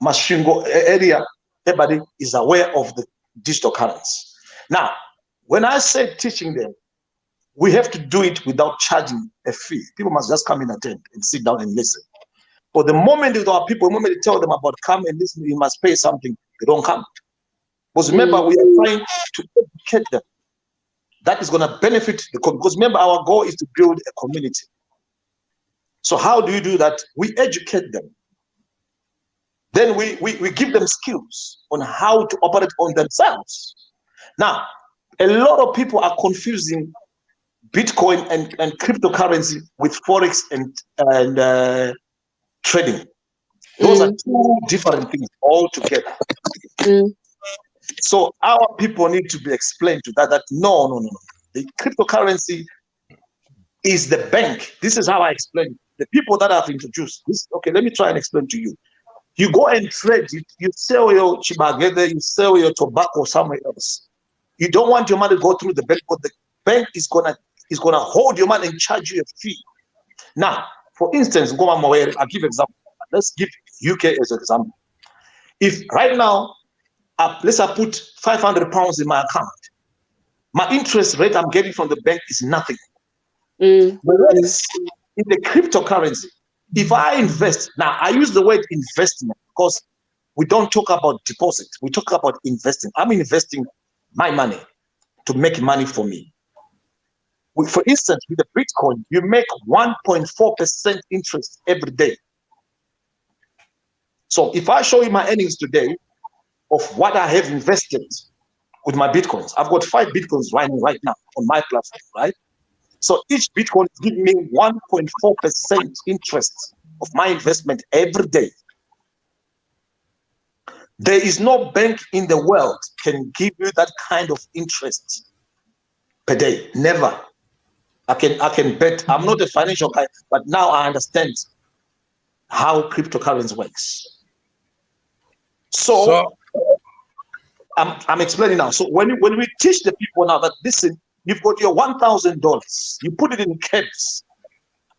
Mashingo area, everybody is aware of the digital currency. Now, when I say teaching them, we have to do it without charging a fee. People must just come and attend and sit down and listen. But the moment with our people, the moment you tell them about come and listen, you must pay something, they don't come. Because remember, we are trying to educate them. That is going to benefit the community. Because remember, our goal is to build a community. So how do you do that? We educate them. Then we give them skills on how to operate on themselves. Now, a lot of people are confusing Bitcoin and cryptocurrency with Forex and trading. Those are two different things altogether. So our people need to be explained to that no. The cryptocurrency is the bank. This is how I explain it. The people that I've introduced this. Okay, let me try and explain to you. You go and trade, you sell your chibagede, you sell your tobacco somewhere else. You don't want your money to go through the bank, but the bank is gonna hold your money and charge you a fee. Now, for instance, I'll give example. Let's give UK as an example. If right now, let's put £500 in my account, my interest rate I'm getting from the bank is nothing. Whereas in the cryptocurrency, if I invest, now I use the word investment because we don't talk about deposit, we talk about investing. I'm investing my money to make money for me. For instance, with the Bitcoin, you make 1.4% interest every day. So if I show you my earnings today of what I have invested with my Bitcoins, I've got 5 Bitcoins running right now on my platform, right? So each Bitcoin is giving me 1.4% interest of my investment every day. There is no bank in the world can give you that kind of interest per day. Never. I can bet. I'm not a financial guy, but now I understand how cryptocurrency works. So I'm explaining now. So when we teach the people now that listen, you've got your $1,000, you put it in caps.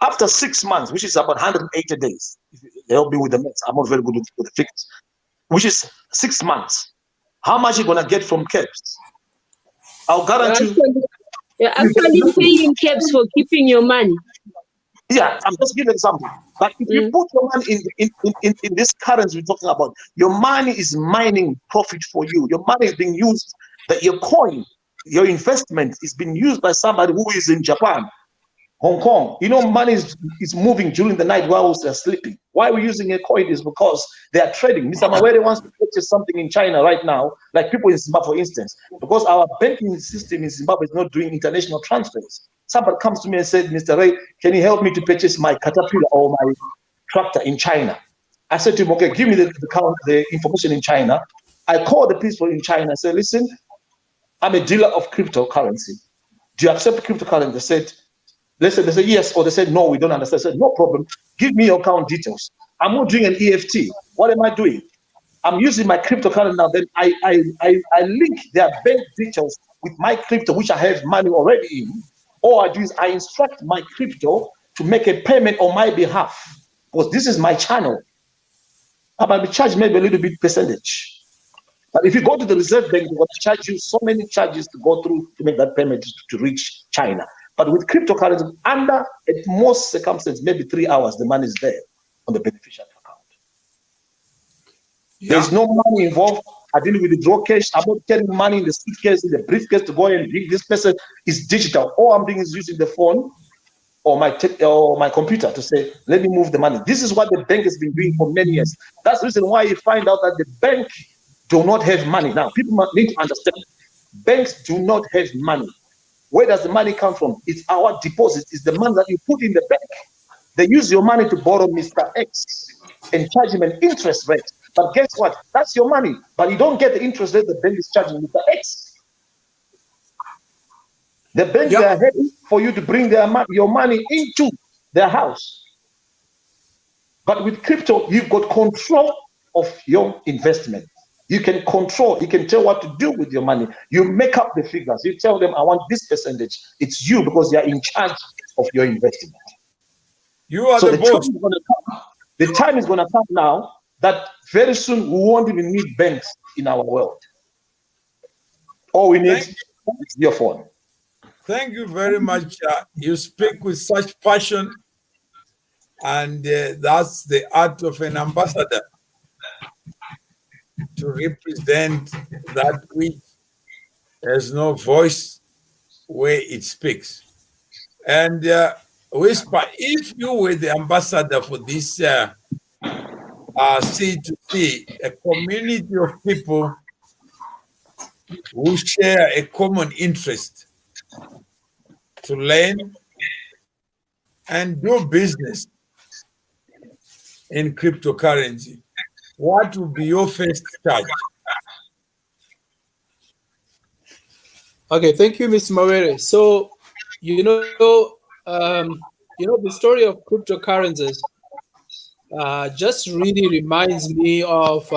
After 6 months, which is about 180 days, help me with the maths. I'm not very good with the figures. Which is 6 months. How much are you gonna get from caps? I'll guarantee you. You're actually paying caps for keeping your money. Yeah, I'm just giving an example. But if you put your money in this currency we're talking about, your money is mining profit for you. Your money is being used, that your coin your investment is being used by somebody who is in Japan, Hong Kong. You know, money is moving during the night while they're sleeping. Why we're using a coin is because they are trading. Mr. Mawere wants to purchase something in China right now, like people in Zimbabwe, for instance, because our banking system in Zimbabwe is not doing international transfers. Somebody comes to me and said, Mr. Ray, can you help me to purchase my Caterpillar or my tractor in China? I said to him, okay, give me the information in China. I called the people in China and said, listen, I'm a dealer of cryptocurrency. Do you accept cryptocurrency? They said, they said yes, or they said no, we don't understand. I said, no problem. Give me your account details. I'm not doing an EFT. What am I doing? I'm using my cryptocurrency now. Then I link their bank details with my crypto, which I have money already in. All I do is I instruct my crypto to make a payment on my behalf, because this is my channel. I might be charged maybe a little bit percentage. But if you go to the Reserve Bank, they're going to charge you so many charges to go through to make that payment to reach China. But with cryptocurrency, under at most circumstances, maybe 3 hours, the money is there on the beneficiary account. Yeah. There's no money involved. I didn't withdraw cash. I'm not getting money in the suitcase, in the briefcase to go and bring this person. Is digital. All I'm doing is using the phone or my computer to say, let me move the money. This is what the bank has been doing for many years. That's the reason why you find out that the bank do not have money. Now, people need to understand, banks do not have money. Where does the money come from? It's our deposit. It's the money that you put in the bank. They use your money to borrow Mr. X and charge him an interest rate. But guess what? That's your money. But you don't get the interest rate the bank is charging Mr. X. The banks are happy for you to bring your money into their house. But with crypto, you've got control of your investment. You can control, you can tell what to do with your money. You make up the figures. You tell them, I want this percentage. It's you, because you're in charge of your investment. You are the boss. The time is going to come now that very soon we won't even need banks in our world. All we need is your phone. Thank you very much. You speak with such passion, and that's the art of an ambassador, to represent that which has no voice where it speaks. And Whisper, if you were the ambassador for this C2C, a community of people who share a common interest to learn and do business in cryptocurrency, what would be your first charge? Okay, thank you, Mr. Mawere. So, the story of cryptocurrencies just really reminds me of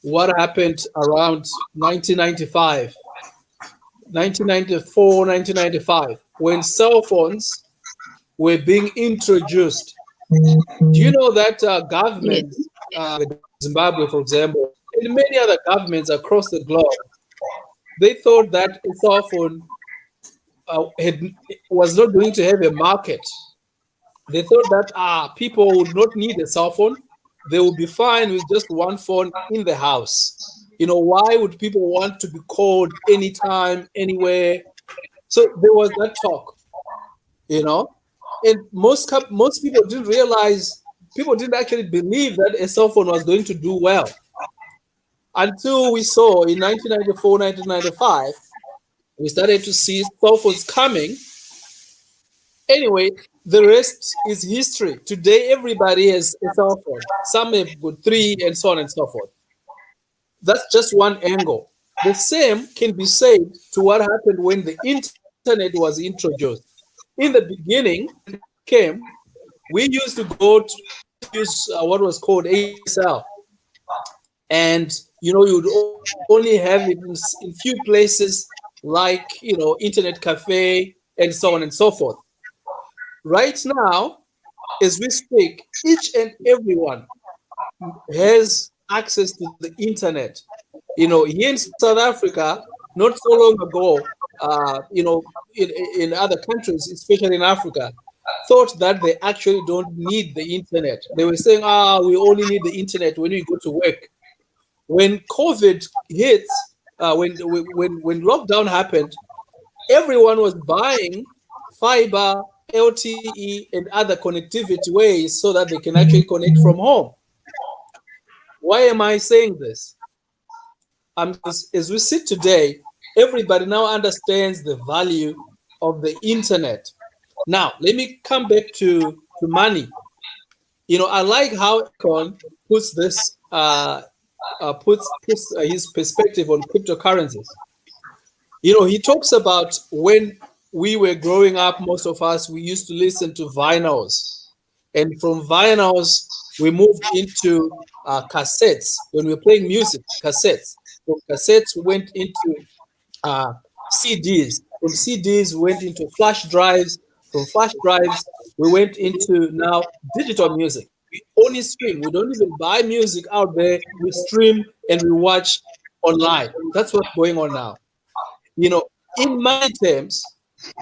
what happened around 1995, 1994, 1995, when cell phones were being introduced. Do you know that governments, Zimbabwe, for example, and many other governments across the globe, they thought that a cell phone was not going to have a market. They thought that people would not need a cell phone. They would be fine with just one phone in the house. Why would people want to be called anytime, anywhere? So there was that talk, and most people didn't realize, people didn't actually believe that a cell phone was going to do well, until we saw in 1994, 1995, we started to see cell phones coming. Anyway, the rest is history. Today, everybody has a cell phone. Some have got 3, and so on and so forth. That's just one angle. The same can be said to what happened when the internet was introduced. In the beginning, we used to go to use what was called ASL. And, you would only have it in few places like, internet cafe and so on and so forth. Right now, as we speak, each and everyone has access to the internet. Here in South Africa, not so long ago, in other countries, especially in Africa, thought that they actually don't need the internet. They were saying, we only need the internet when we go to work. When COVID hits, when lockdown happened, everyone was buying fiber, LTE, and other connectivity ways so that they can actually connect from home. Why am I saying this? As we sit today, everybody now understands the value of the internet. Now, let me come back to money. I like how Econ puts this puts his perspective on cryptocurrencies. He talks about when we were growing up, most of us, we used to listen to vinyls. And from vinyls, we moved into cassettes. When we were playing music, cassettes. From cassettes, we went into CDs. From CDs, we went into flash drives. From flash drives, we went into now digital music. We only stream. We don't even buy music out there. We stream and we watch online. That's what's going on now. In money terms,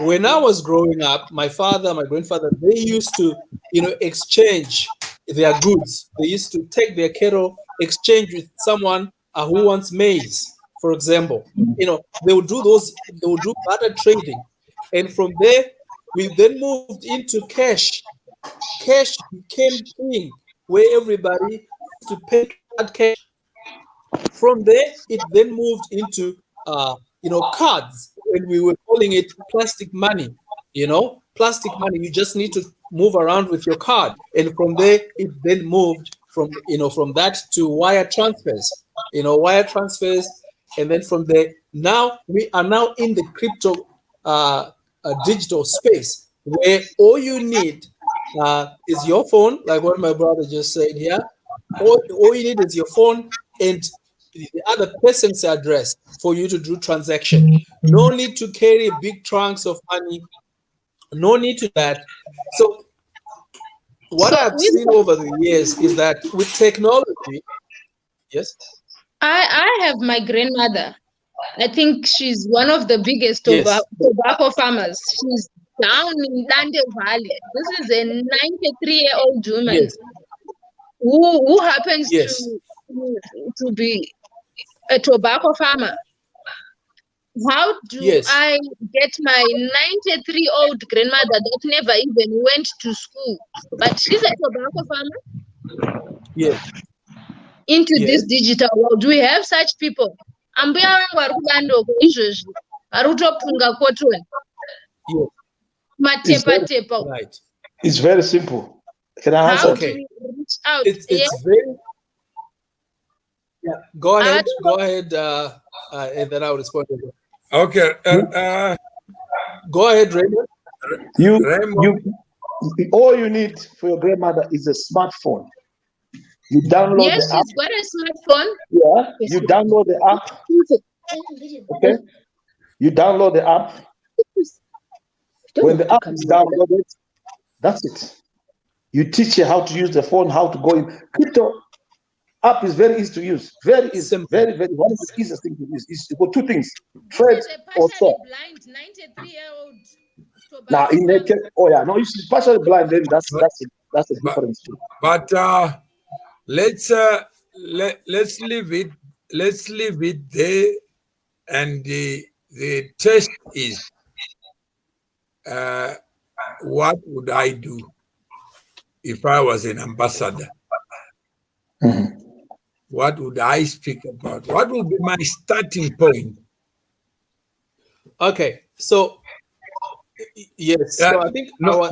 when I was growing up, my father, my grandfather, they used to, exchange their goods. They used to take their cattle, exchange with someone who wants maize, for example. They would do barter trading. And from there, we then moved into cash. Cash became king, where everybody used to pay card cash. From there, it then moved into cards, when we were calling it plastic money. Plastic money. You just need to move around with your card, and from there, it then moved from that to wire transfers. Wire transfers, and then from there, now we are now in the crypto digital space, where all you need is your phone, like what my brother just said here. All you need is your phone and the other person's address for you to do transaction. No need to carry big trunks of money. No need to that. So what I've seen over the years is that with technology, yes. I have my grandmother. I think she's one of the biggest tobacco farmers. She's down in Lande Valley. This is a 93-year-old woman, Yes. who happens Yes. to be a tobacco farmer. How do I get my 93-year-old grandmother that never even went to school, but she's a tobacco farmer? Yes. Into this digital world? Do we have such people? Ambuya vangu vari kudandoko izvozvi vari kutopunga cotton matepa. Right. It's very simple. Can I answer? How do we reach out? It's very. Yeah. Go ahead. And then I'll respond to you. Okay. Go ahead, Raymond. All you need for your grandmother is a smartphone. You download the app. Yes, she's got a smartphone. Yeah, you download the app. Okay. You download the app. When the app is downloaded, that's it. You teach her how to use the phone, how to go in. Crypto app is very easy to use. Very easy. Very, very. One of the easiest things to use is for two things: trade or sell. Blind 93-year-old. Now, in that case, no, she's partially blind. Then that's a difference too. But let's leave it. Let's leave it there. And the test is, what would I do if I was an ambassador? Mm-hmm. What would I speak about? What would be my starting point? Okay, so yes, so I think not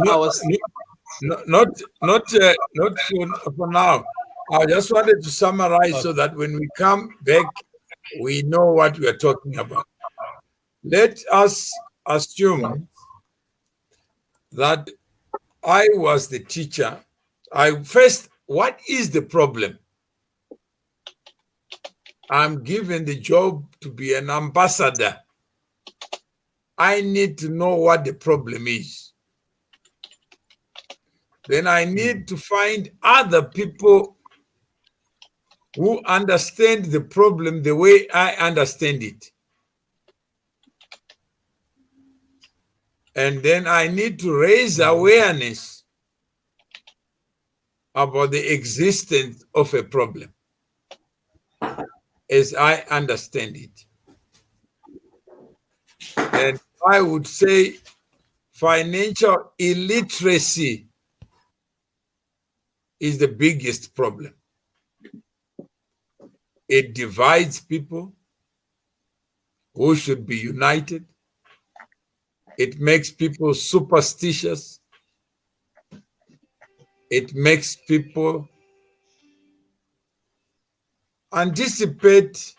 for now. I just wanted to summarize so that when we come back, we know what we are talking about. Let us assume that I was the teacher. What is the problem? I'm given the job to be an ambassador. I need to know what the problem is. Then I need to find other people who understand the problem the way I understand it. And then I need to raise awareness about the existence of a problem as I understand it. And I would say financial illiteracy is the biggest problem. It divides people who should be united. It makes people superstitious. It makes people anticipate,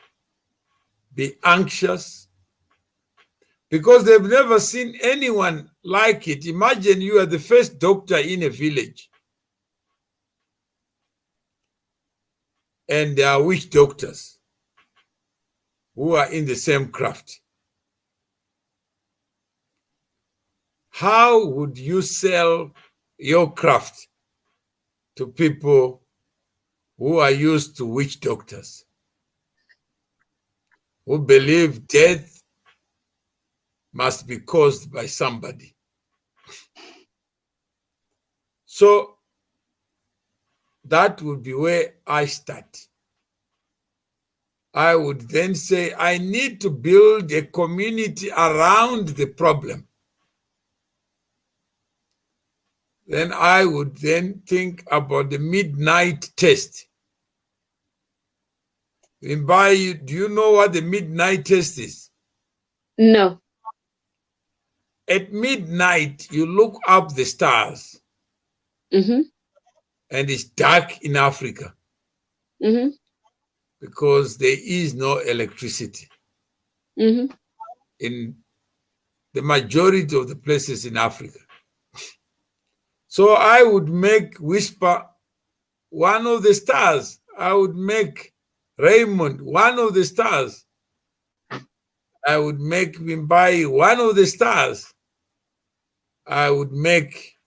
be anxious, because they've never seen anyone like it. Imagine you are the first doctor in a village, and there are witch doctors who are in the same craft. How would you sell your craft to people who are used to witch doctors, who believe death must be caused by somebody? So that would be where I start. I would then say, I need to build a community around the problem. Then I would then think about the midnight test. Do you know what the midnight test is? No. At midnight, you look up the stars, Mm-hmm. and it's dark in Africa, Mm-hmm. because there is no electricity Mm-hmm. in the majority of the places in Africa. So I would make Whisper one of the stars. I would make Raymond one of the stars. I would make Wimbai one of the stars. I would make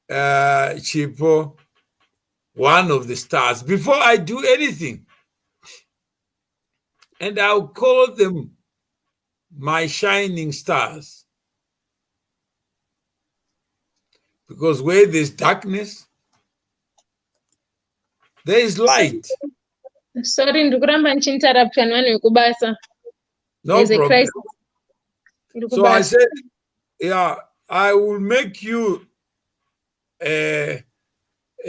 Chipo one of the stars before I do anything. And I'll call them my shining stars. Because where there's darkness, there is light. Sorry, ndikuramba nchinterrupta nani wekubasa. No There's a problem. crisis. So I said, yeah, I will make you a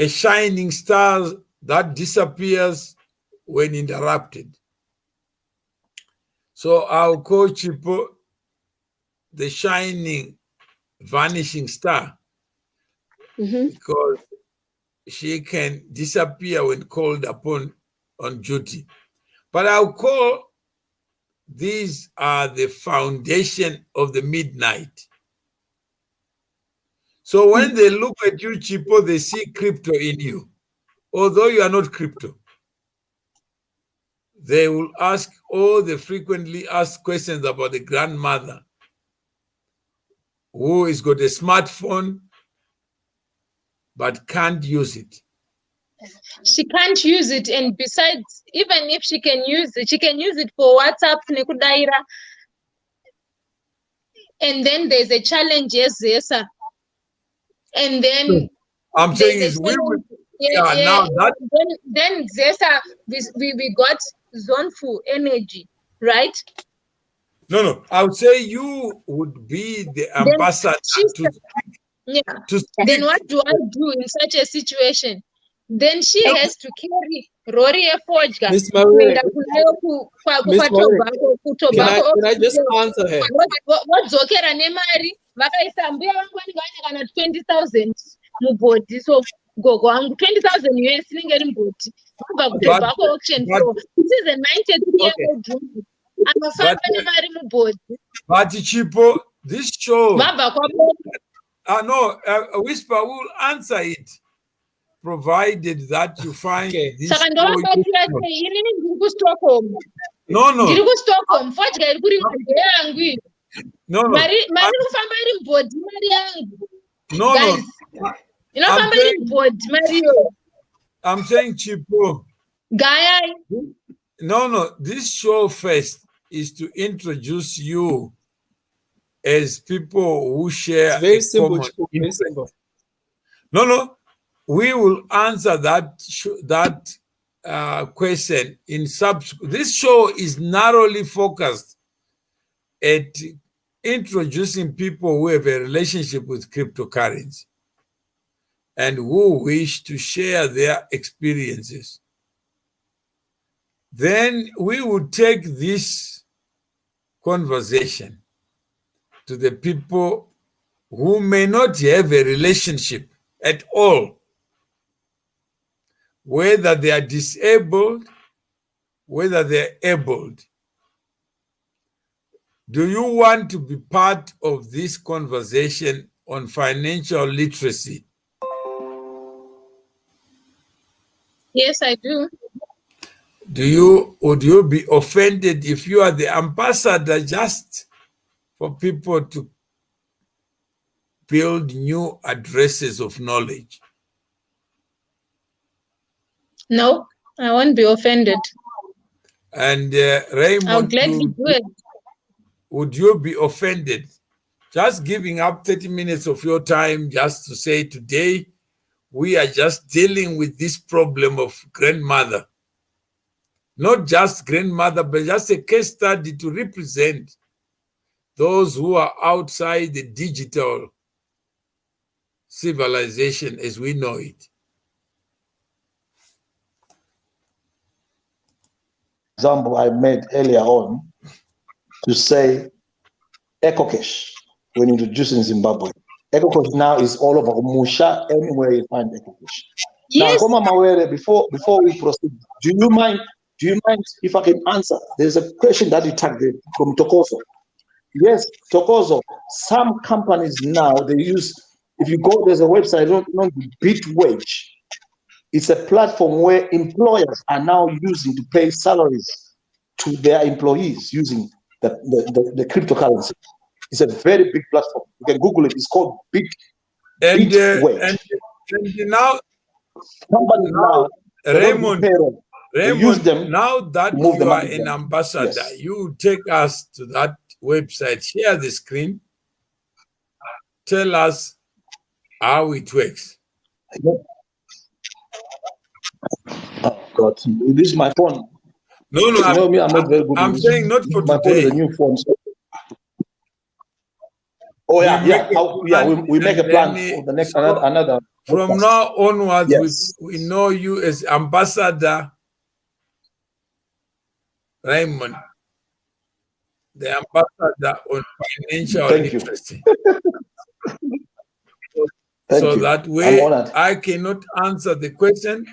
shining star that disappears when interrupted. So I'll call Chipo the shining, vanishing star, Mm-hmm. because she can disappear when called upon on duty. But I'll call these are the foundation of the midnight. So when they look at you, Chipo, they see crypto in you. Although you are not crypto, they will ask all the frequently asked questions about the grandmother who has got a smartphone but can't use it. She can't use it, and besides, even if she can use it for WhatsApp nekudaira. And then there's a challenge, yes, and then I'm saying is we will, now that then Zesa, we got Zonfu energy, right? No, I would say you would be the ambassador to speak. Then what do I do in such a situation? Then she has to carry Rory Forger. Miss Mawere, can I just answer her? What Zokera Nemari? Vakaisa mbuya wangu kana 20,000 mubodi, so gogo wangu 20,000 US ningeri mbodi. Kubva auction. So this is a 93-year-old woman. Anofamba nemari mubodi. But Chipo, this show. Whisper will answer it, provided that you find this show. No. No. I'm saying Chipo. No. This show first is to introduce you as people who share. It's very simple. Very simple. No. We will answer that question in subsequent. This show is narrowly focused at introducing people who have a relationship with cryptocurrency and who wish to share their experiences. Then we would take this conversation to the people who may not have a relationship at all, whether they are disabled, whether they're abled. Do you want to be part of this conversation on financial literacy? Yes, I do. Would you be offended if you are the ambassador just for people to build new addresses of knowledge? No, I won't be offended. And Raymond, I'll gladly do it. Would you be offended? Just giving up 30 minutes of your time just to say today we are just dealing with this problem of grandmother. Not just grandmother, but just a case study to represent those who are outside the digital civilization as we know it. Example I made earlier on to say EcoCash when introducing Zimbabwe. EcoCash now is all over Musha, anywhere you find EcoCash. Yes. Now, Koma Mawere, before we proceed, do you mind if I can answer? There's a question that you tagged from Tokoso. Yes, Tokoso, some companies now, they use, if you go, there's a website, not Bitwage. It's a platform where employers are now using to pay salaries to their employees using the cryptocurrency. It's a very big platform. You can Google it. It's called Bitwage. And now, Raymond, use them now that you are an ambassador, yes, you take us to that website, share the screen, tell us how it works. Oh God, this is my phone. No, I'm not very good. I'm saying not for my today. Phone is a new phone. So. Oh we make a plan for the next another. From podcast. Now onwards, yes, we know you as Ambassador Raymond, the ambassador on financial literacy. So that way I cannot answer the question,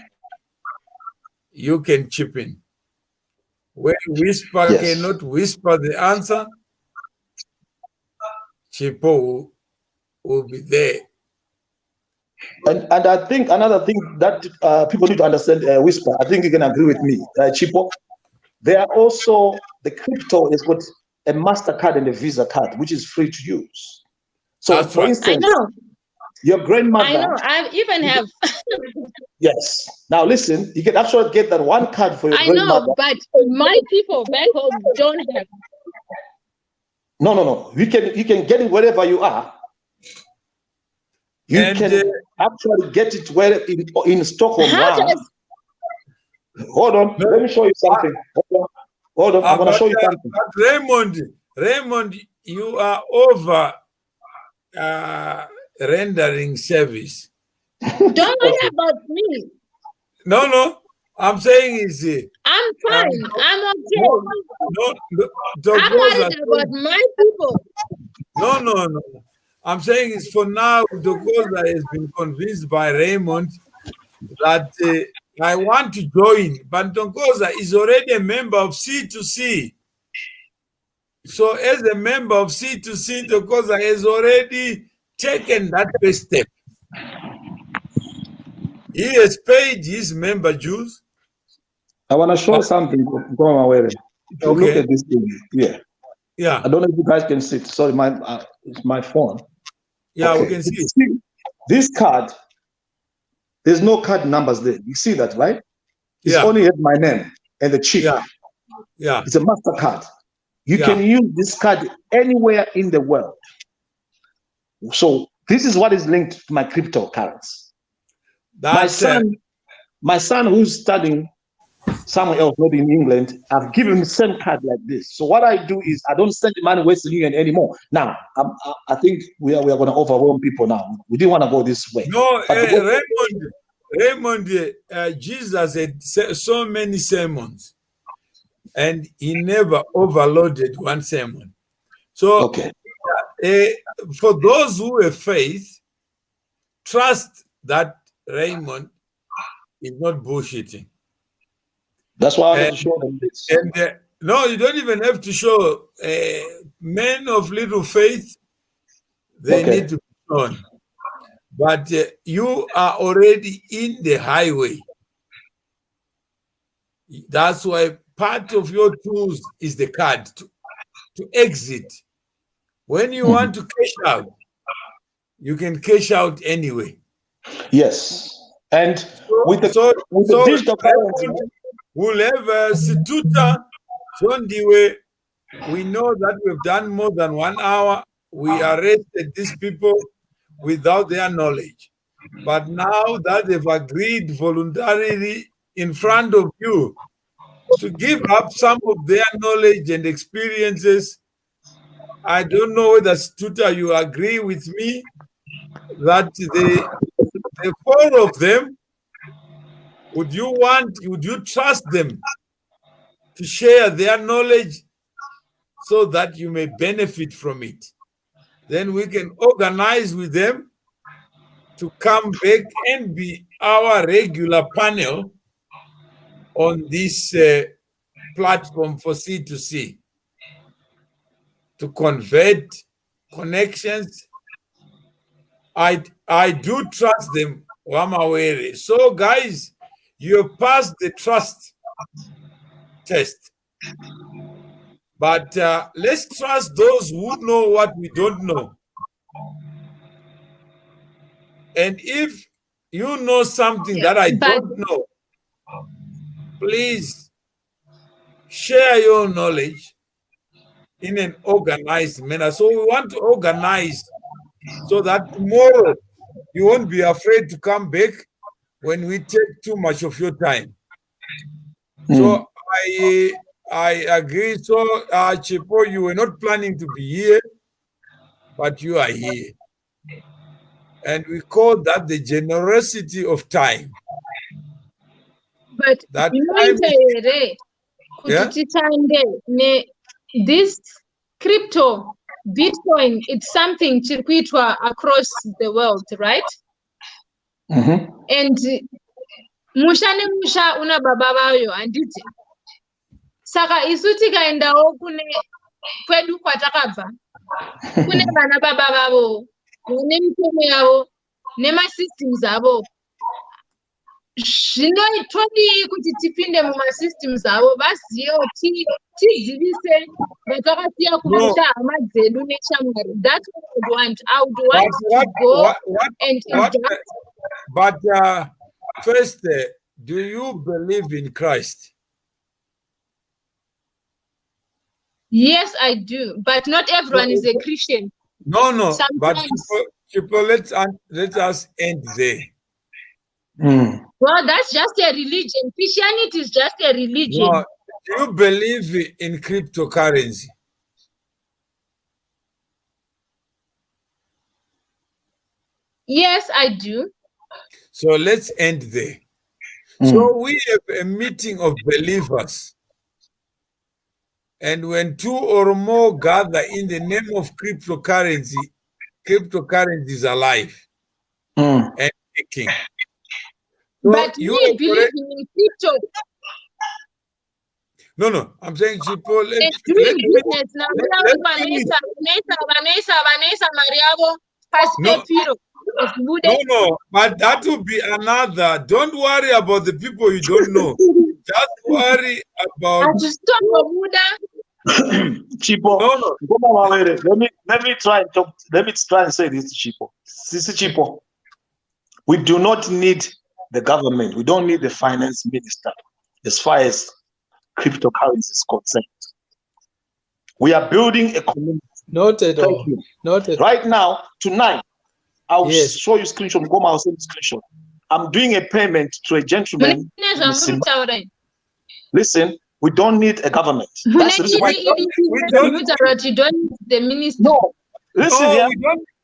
you can chip in. When Whisper cannot whisper the answer, Chipo will be there. And I think another thing that people need to understand, Whisper, I think you can agree with me, Chipo. There are also, the crypto has got a MasterCard and a Visa card, which is free to use. So, that's for right. instance, I know. Your grandmother. I know. I even have. Yes. Now listen, you can actually get that one card for your grandmother. I know, but my people back home don't have. No. You can get it wherever you are. You can actually get it where in Stockholm. Hold on. Let me show you something. Hold on. I'm going to show you something. Raymond, you are over rendering service. Don't worry about me. No. I'm saying is I'm fine. I'm okay. I'm worried about my people. No. I'm saying is for now, Dokoza has been convinced by Raymond that I want to join, but Dokoza is already a member of C2C. So as a member of C2C, Dokoza has already taken that first step. He has paid his member dues. I want to show something. Look at this thing here. Yeah. I don't know if you guys can see it. Sorry, it's my phone. Yeah, we can see it. This card, there's no card numbers there. You see that, right? It's only has my name and the chip. Yeah. It's a MasterCard. You can use this card anywhere in the world. So this is what is linked to my cryptocurrency. My son who's studying somewhere else, maybe in England, I've given him same card like this. So what I do is I don't send the money Western Union anymore. Now, I think we are going to overwhelm people now. We didn't want to go this way. No, Raymond, Jesus had so many sermons, and he never overloaded one sermon. So, okay. For those who have faith, trust that Raymond is not bullshitting. That's why I have to show them this. And no, you don't even have to show. Men of little faith, they need to be shown. But you are already in the highway. That's why part of your tools is the card to exit. When you want to cash out, you can cash out anyway. Yes. And with the digital currency, we'll have Situta, Sondiwe. We know that we've done more than 1 hour. We arrested these people without their knowledge. But now that they've agreed voluntarily in front of you to give up some of their knowledge and experiences, I don't know whether, Stuta, you agree with me that the 4 of them, would you trust them to share their knowledge so that you may benefit from it? Then we can organize with them to come back and be our regular panel on this platform for C2C to convert connections. I do trust them, Wamawere. So guys, you have passed the trust test. But let's trust those who know what we don't know. And if you know something that I don't know, please share your knowledge in an organized manner. So we want to organize so that tomorrow you won't be afraid to come back when we take too much of your time. So I agree. So, Chipo, you were not planning to be here, but you are here. And we call that the generosity of time. But that this crypto, Bitcoin, it's something chirkuitwa across the world, right? And musha ne musha una baba bayo anditi. Saka isuti kaendawo kwedu kwatakabva. Kune vana baba bavo, ne mikono yavo, nema systems avo. Zvinoitodi kuti tipinde mumasystems avo vaziye tidzivise vatakasiya kumusha hama dzedu neshamwari. That's what I would want. I would want to go and invest. But first, do you believe in Christ? Yes, I do. But not everyone is a Christian. No. Sometimes. But people, let us end there. Well, that's just a religion. Christianity is just a religion. No, do you believe in cryptocurrency? Yes, I do. So let's end there. So we have a meeting of believers. And when 2 or more gather in the name of cryptocurrency is alive and kicking. So but we believe in crypto. No, I'm saying Chipo, let's business now. No, but that will be another. Don't worry about the people you don't know. Just worry about Chipo. No. Let me try and talk. Let me try and say this to Chipo. This is Chipo. We do not need the government. We don't need the finance minister as far as cryptocurrency is concerned. We are building a community. Not at all. Not at right now, tonight, I'll show you screenshot. I'll send screenshot. I'm doing a payment to a gentleman. listen, we don't need a government. That's the reason why you don't need the minister. no. Listen, No, yeah,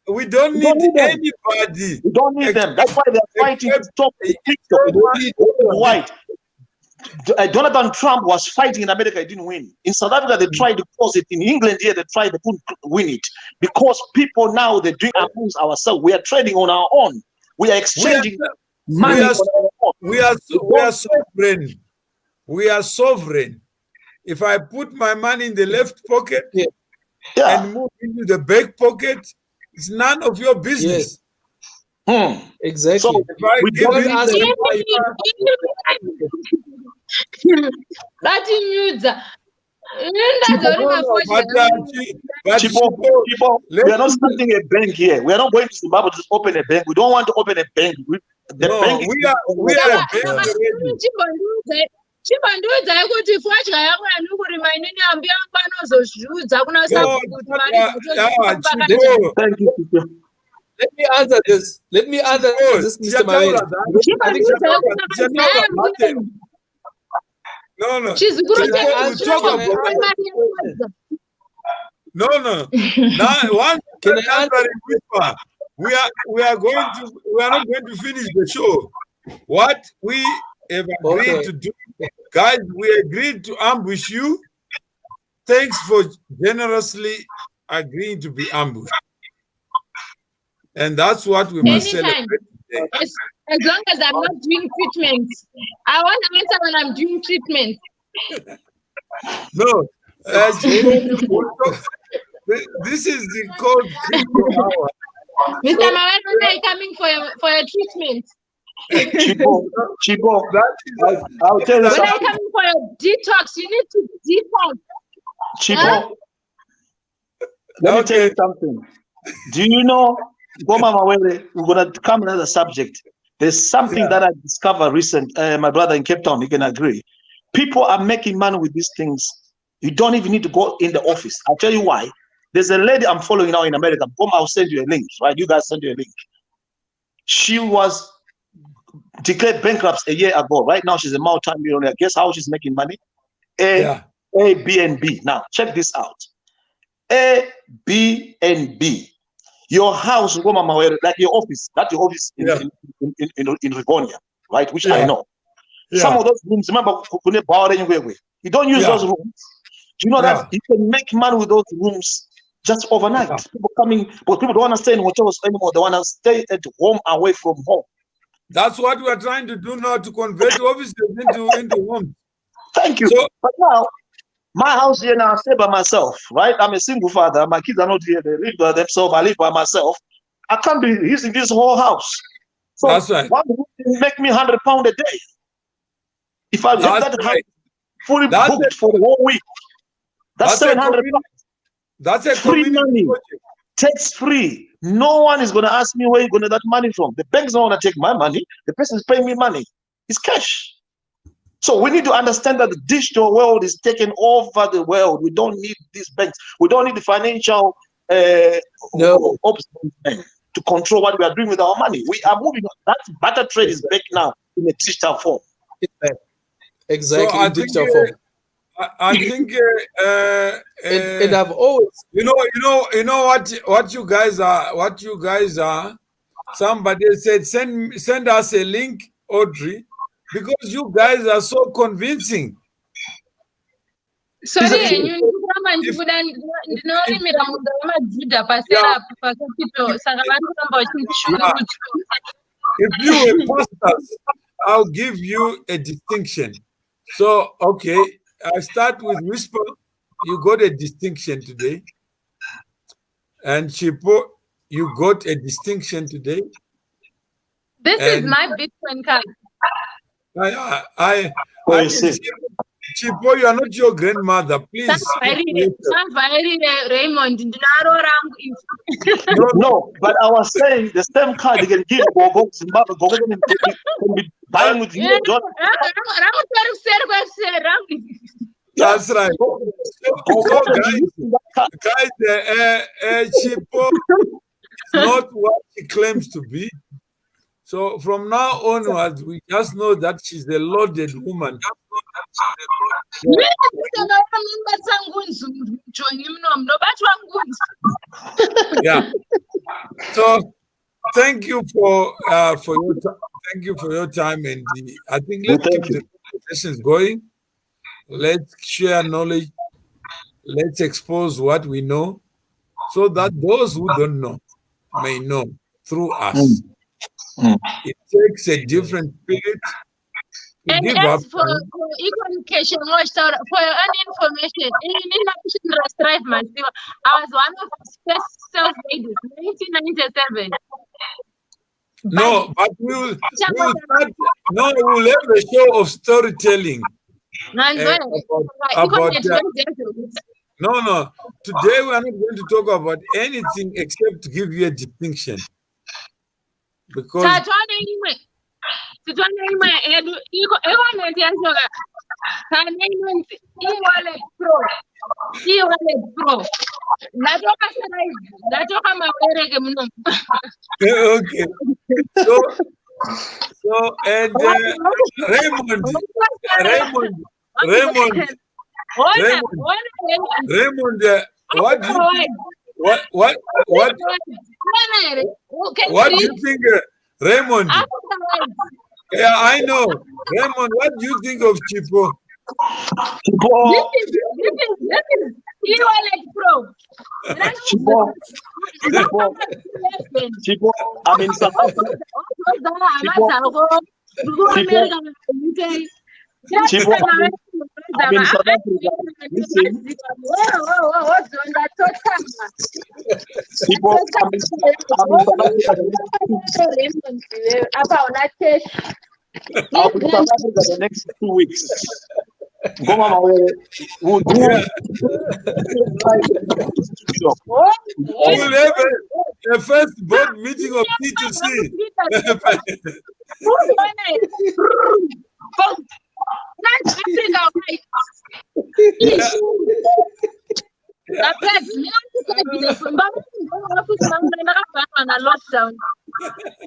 we don't we need don't need them. anybody. We don't need them. That's why they're fighting to stop TikTok. White. Jonathan Trump was fighting in America, he didn't win. In South Africa, they tried to cause it. In England, here, they tried, they couldn't win it. Because people now, they're doing amongst ourselves. We are trading on our own. We are exchanging money. We are sovereign. We are sovereign. If I put my money in the left pocket and move into the back pocket, it's none of your business. Exactly. So if I we give don't we are not starting a bank here. We are not going to Zimbabwe to open a bank. We don't want to open a bank. we are a bank already. Chibandudzai kuti fwadya yako yanukurima inini ambi yangu anozozviudza kuna Thank you. Let me answer this. Mr. Mawere. No. Now, once we are not going to finish the show. What we have agreed to do, guys, we agreed to ambush you. Thanks for generously agreeing to be ambushed. And that's what we must celebrate today. As long as I'm not doing treatments. I want to answer when I'm doing treatment. No. This is the code crypto hour. Mr. Mawere, are you coming for your treatment? Chibo, I'll tell you when something. I'm coming for your detox, you need to detox. Chibo, let me tell you something. Do you know, Goma Mawere, we're going to come another subject. There's something that I discovered recent. My brother in Cape Town, he can agree. People are making money with these things. You don't even need to go in the office. I'll tell you why. There's a lady I'm following now in America. Goma, I'll send you a link, right? You guys send you a link. She was declared bankrupt a year ago. Right now, she's a multi-millionaire. Guess how she's making money? A, B, and B. Now, check this out. A, B, and B. Your house, like your office, that's your office in Rivonia, right? Which I know. Some of those rooms, remember, you don't use those rooms. Do you know that you can make money with those rooms just overnight? People coming, but people don't want to stay in hotels anymore. They want to stay at home, away from home. That's what we are trying to do now, to convert offices into homes. Thank you. But now, my house here now, I stay by myself, right? I'm a single father. My kids are not here. They live by themselves. I live by myself. I can't be using this whole house. So that's right. One would make me £100 a day. If I have that house fully booked for the whole week, that's £700. That's a free money. Tax free. No one is going to ask me where you're going to get that money from. The banks don't want to take my money. The person is paying me money. It's cash. So we need to understand that the digital world is taking over the world. We don't need these banks. We don't need the financial to control what we are doing with our money. We are moving on. That barter trade is back now in a digital form. Exactly, so digital form. I think and I've always you know what you guys are. Somebody said send us a link, Audrey, because you guys are so convincing. Sorry, if you were pastors, I'll give you a distinction. So okay, I start with Whisper. You got a distinction today. And Chipo, you got a distinction today. This is my Bitcoin card. Chipo, you are not your grandmother, please. Raymond. No, but I was saying the same card you can give can be buying with you. That's right. So guys, Chipo is not what she claims to be. So from now onwards, we just know that she's a loaded woman. Yeah. So thank you for your thank you for your time, and I think let's keep the conversations going. Let's share knowledge. Let's expose what we know, so that those who don't know may know through us. It takes a different spirit to And give as up. for communication, for your own information, in Strive Masiwa, I was one of his first sales ladies, 1997. No, but we'll start. No, we'll have a show of storytelling. About no. Today we are not going to talk about anything except to give you a distinction. Because Okay. So and Raymond, what do you think, Raymond? Yeah, I know. Raymond, what do you think of Chipo? Chipo, I'm in South Africa. Chipo, I'm in South Africa. Listen. Chipo, I'm in South Africa. I'll be in South Africa the next 2 weeks. Go on away. We'll have a first board meeting of C2C.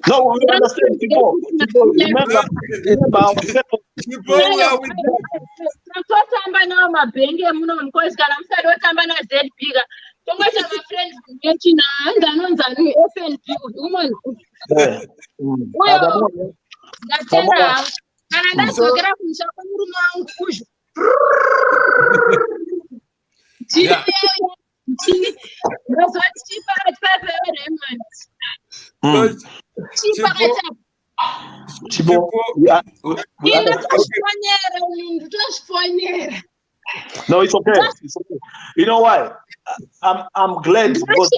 No, we understand people. Remember our No, it's okay. It's okay. You know why? I'm glad because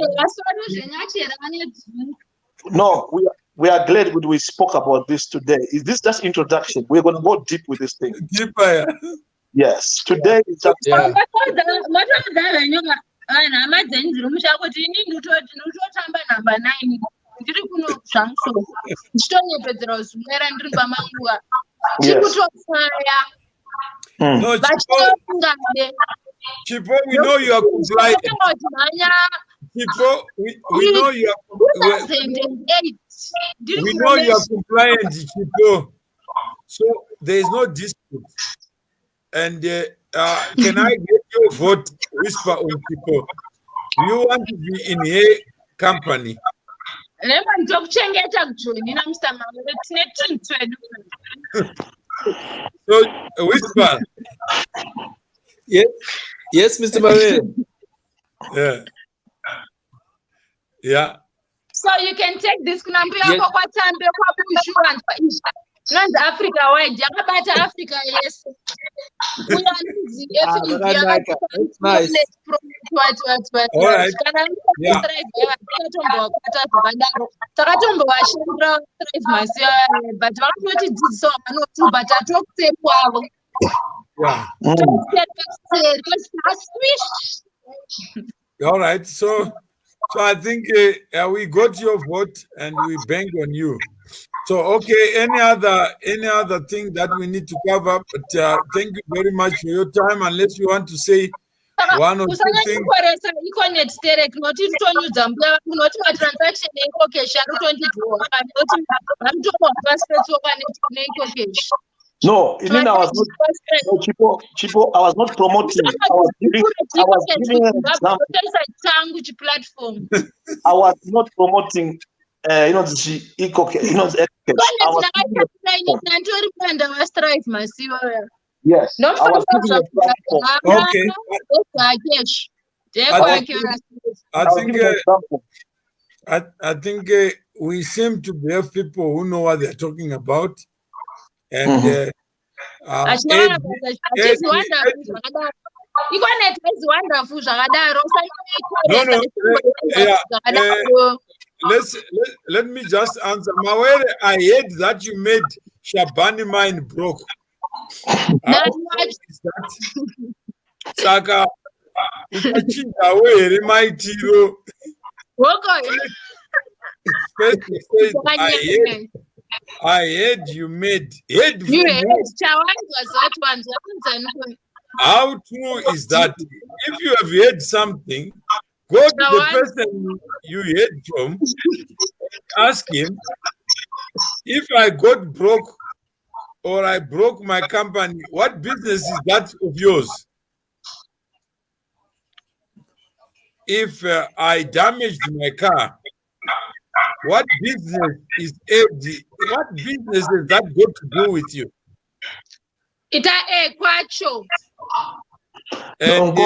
no, we are glad we spoke about this today. Is this just introduction? We're gonna go deep with this thing. Deeper. Yes, today is just No, Chipo, we know you are compliant. Chipo, we know you are. We know you are compliant, Chipo. So there is no dispute. And can I get your vote, Whisper on Chipo? You want to be in a company? So, Whisper. Yes, Mr. Mawere. Yeah. Yeah. So you can take this not Africa wide, Africa, yes. We are nice. All right. Yeah. All right. So I think we got your vote and we bang on you. So okay, any other thing that we need to cover? But thank you very much for your time. Unless you want to say one or two things. No, you mean I was not. No, Chipo, I was not promoting. I was giving an example. Platform. I was not promoting. The eco. I was yes. Not I was giving a platform. Okay. I think we seem to have people who know what they're talking about, and let me just answer. Mawere, I heard that you made Shabani mind broke. Saka uchachinja here maitiro. I heard you made head. How true is that? If you have heard something, go to the person you heard from, ask him, if I got broke or I broke my company, what business is that of yours? If I damaged my car, what business is what business has that got to do with you? And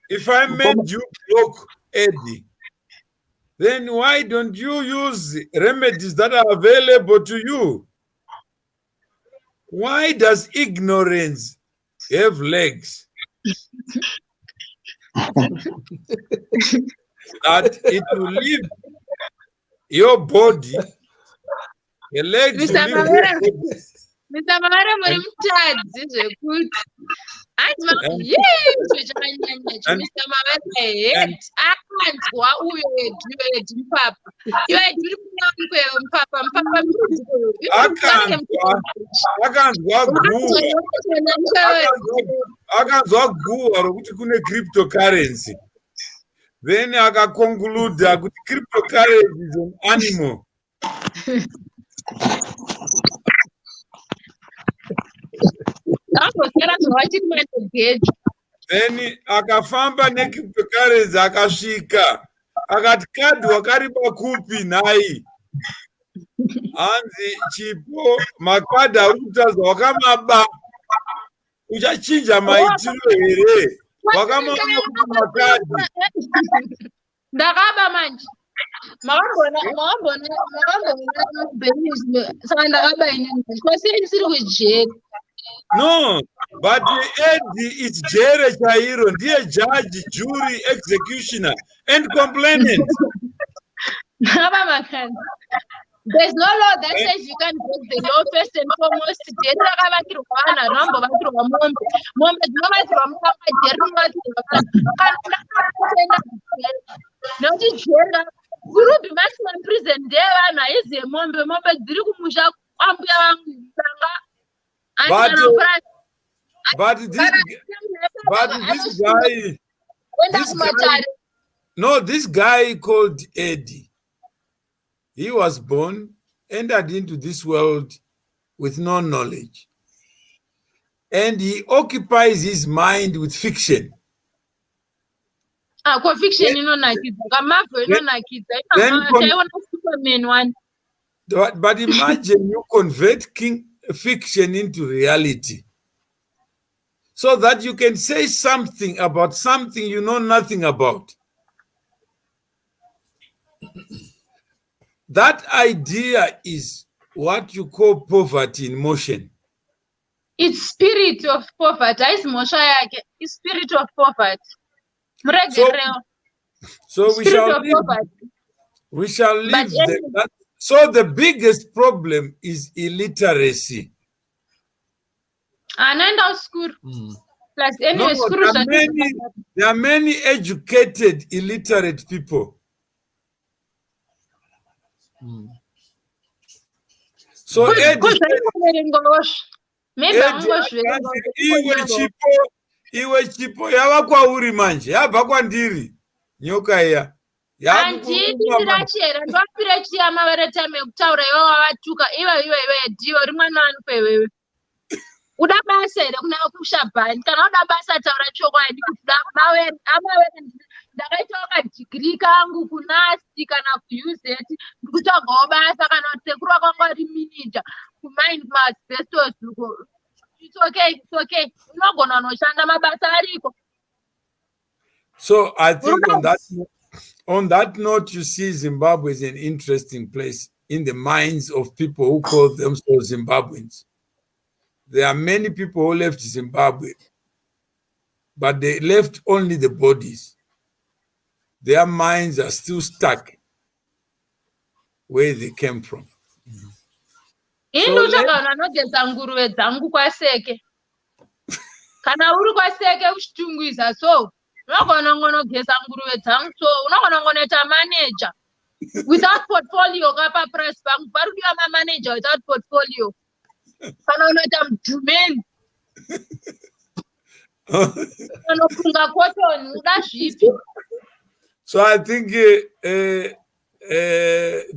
if I made you broke, Eddie, then why don't you use remedies that are available to you? Why does ignorance have legs? That it will leave your body, the legs will leave your body. Mr. Mawere murimutadzi zvekuti anzwa Mr. Mawere akanzwa uyo wedu mpapa iwe uri kunyangwe mpapa akanzwa guwa rokuti kune cryptocurrency, then akakonkluda kuti cryptocurrency is an animal. Then akafamba necryptocurrency akasvika akati kadhi wakaripa kupi nhai, hanzi chipo makadhi ari kutaurwa wakamaba, uchachinja maitiro here? Wakamaba makadhi ndakaba manje makambona saka ndakaba inini kwasiri siri kujeri. No, but Eddie is jere chairo, ndiye judge, jury, executioner, and complainant. There's no law that says you can break the law. First and foremost, but this guy called Eddie, he was born, entered into this world with no knowledge, and he occupies his mind with fiction. Fiction, but imagine you convert fiction into reality, so that you can say something about something you know nothing about. That idea is what you call poverty in motion. It's spirit of poverty. It's spirit of poverty. So we shall leave that. So the biggest problem is illiteracy. School. Plus, anyway, there are many educated, illiterate people. So iwe chipo yava kwauri manje, yabva kwandiri nyoka iya. handidi ndirachera ndwapire chiyama varetame kutaura iwe wavatuka iwe dhiyo rimwana wani kwewewe uda basa here kunanga kushabhani kana uda basa taura chokwadi kuti amawere ndakaitawo kadhigiri kangu kunasti kana kuuzeti ndikutsvagawo basa kana kuti sekuru wakanga ari minija kumind maasbestos uko it's okay unogona unoshanda mabasa ariko. So I think on that note, you see Zimbabwe is an interesting place in the minds of people who call themselves Zimbabweans. There are many people who left Zimbabwe, but they left only the bodies. Their minds are still stuck where they came from. Indochagana nogeza nguruve dzangu kwaseke. Kana uri kwaseke uchitungwiza so unogona ngonogeza nguruve dzangu so unogona ngonoita manager without portfolio kapa press bank parudiwa manager without portfolio. Kana unoita mdhumeni. Unofunga cotton uda zvipi. So I think,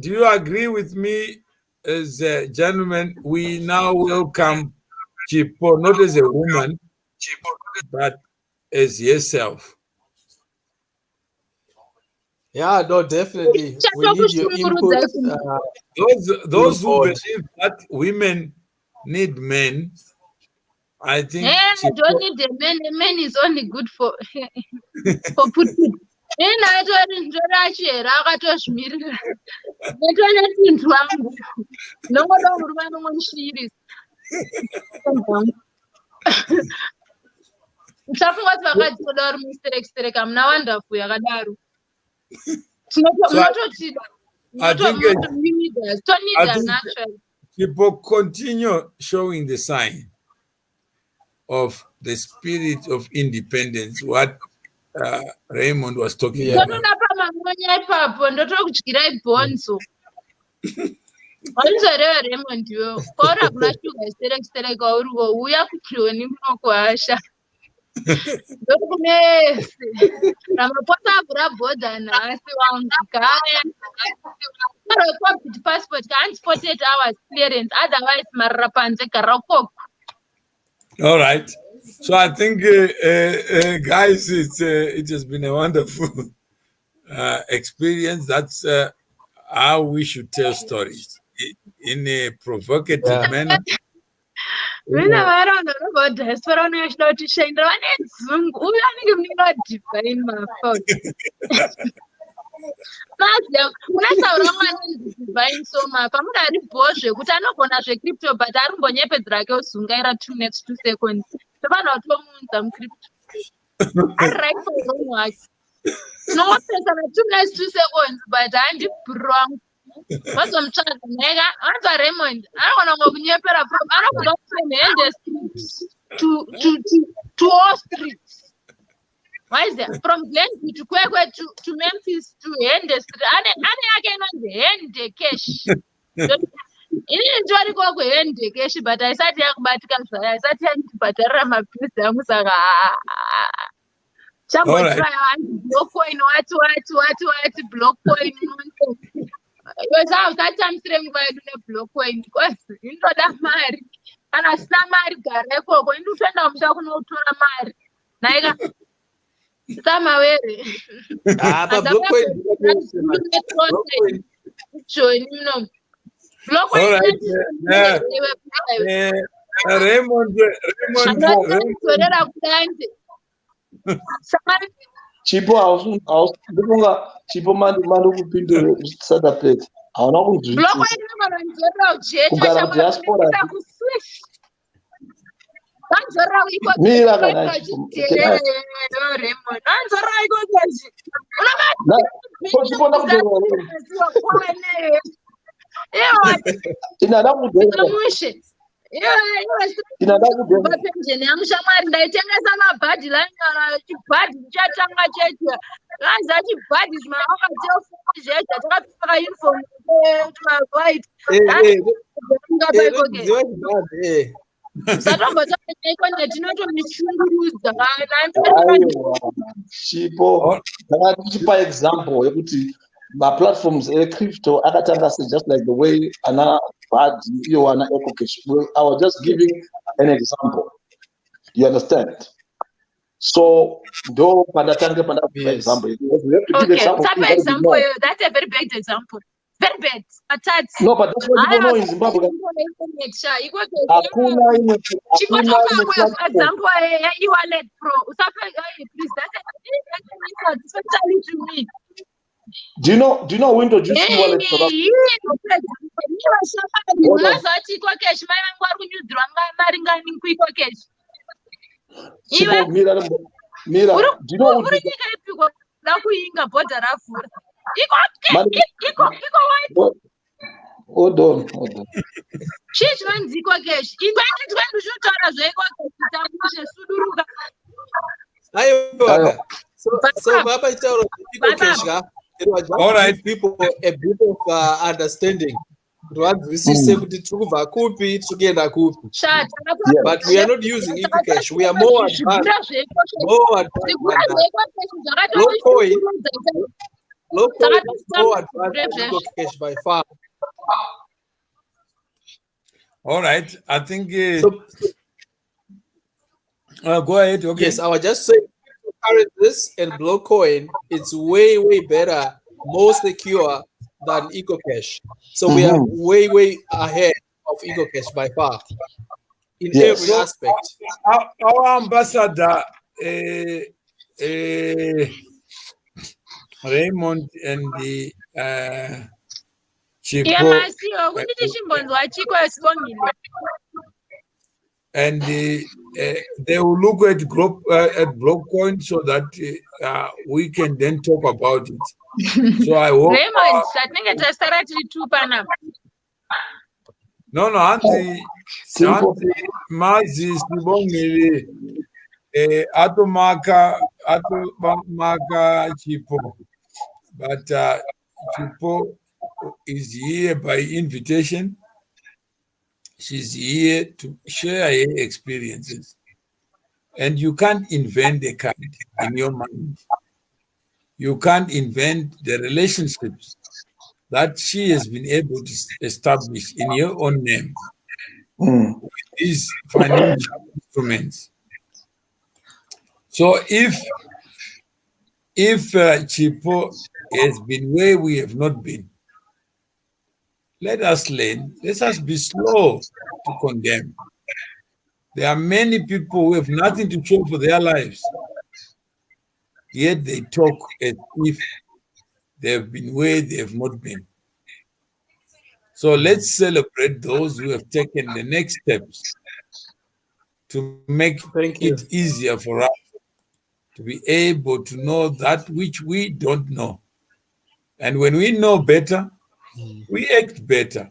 do you agree with me as a gentleman? We now welcome Chipo, not as a woman, but as yourself. Yeah, no, definitely. We need your input. Those who believe that women need men, I think. Men don't need the men. The men is only good for putting. People continue showing the sign of the spirit of independence, what Raymond was talking about. All right. So I think, guys, it has been a wonderful experience. That's how we should tell stories in a provocative manner. I don't know about this, but I'm not sure to shine on it. I'm not define my phone. Divine so much. I'm not a Bosch, which I know when I say crypto, but I don't want to drag out Sungaira 2 next 2 seconds. The one out some crypto. I write for homework. No one says I'm 2 next 2 seconds, but I'm wrong. But some child, nega, answer Raymond. I don't want to go near from I don't know to all streets. Why is that? From Glenview to Kwekwe to Memphis to Hendes. And again on the end cash. It is go end cash, but I said young Batical, I said but my place. Somebody try and block coin, what block coin. Because that time stream by the block coin because you know that married. And I snap married Gareko going to send himself no to a married. Naiga. Raymond. Chipo mando kupindura sadapeti hauna kugara diaspora mira kana pensheni yangu shamwari ndaitengesa mabhadhi lanyara chibhadhi chatanga checha ranza chibhadhi zvimawakateofungu zvezva takapfeka uniform white Chipo, chipa example yekuti platforms crypto akatanga just like the way ana bad you ana ecocash. I was just giving an example. You understand? So do pandatange panda example. Because we have to give example. That's a very bad example. Very bad. No, but that's what people know in Zimbabwe. Example, e-wallet pro. Please, that's to me. Do you know who introduced e-wallet for that? Mira, do you know who did Hold on. So Baba Cash, all right, people a bit of understanding. But we are not using Cash. We are more advanced. Local is more advanced than Cash by far. All right, I think. Go ahead. Okay. Yes, I was just saying, currencies and Blockcoin, it's way better, more secure than EcoCash. So we are way ahead of EcoCash by far in every aspect. Our ambassador, Raymond and the Chipo, and they will look at Blockcoin so that we can then talk about it. So I hope. Raymond, I think it's a strategy too, Panam. No, Auntie Mazi Sibongili Atomaka Chipo. But Chipo is here by invitation. She's here to share her experiences. And you can't invent a card in your mind. You can't invent the relationships that she has been able to establish in your own name with these financial instruments. So if Chipo has been where we have not been, let us learn. Let us be slow to condemn. There are many people who have nothing to show for their lives, yet they talk as if they have been where they have not been. So let's celebrate those who have taken the next steps to make it easier for us to be able to know that which we don't know. And when we know better, we act better.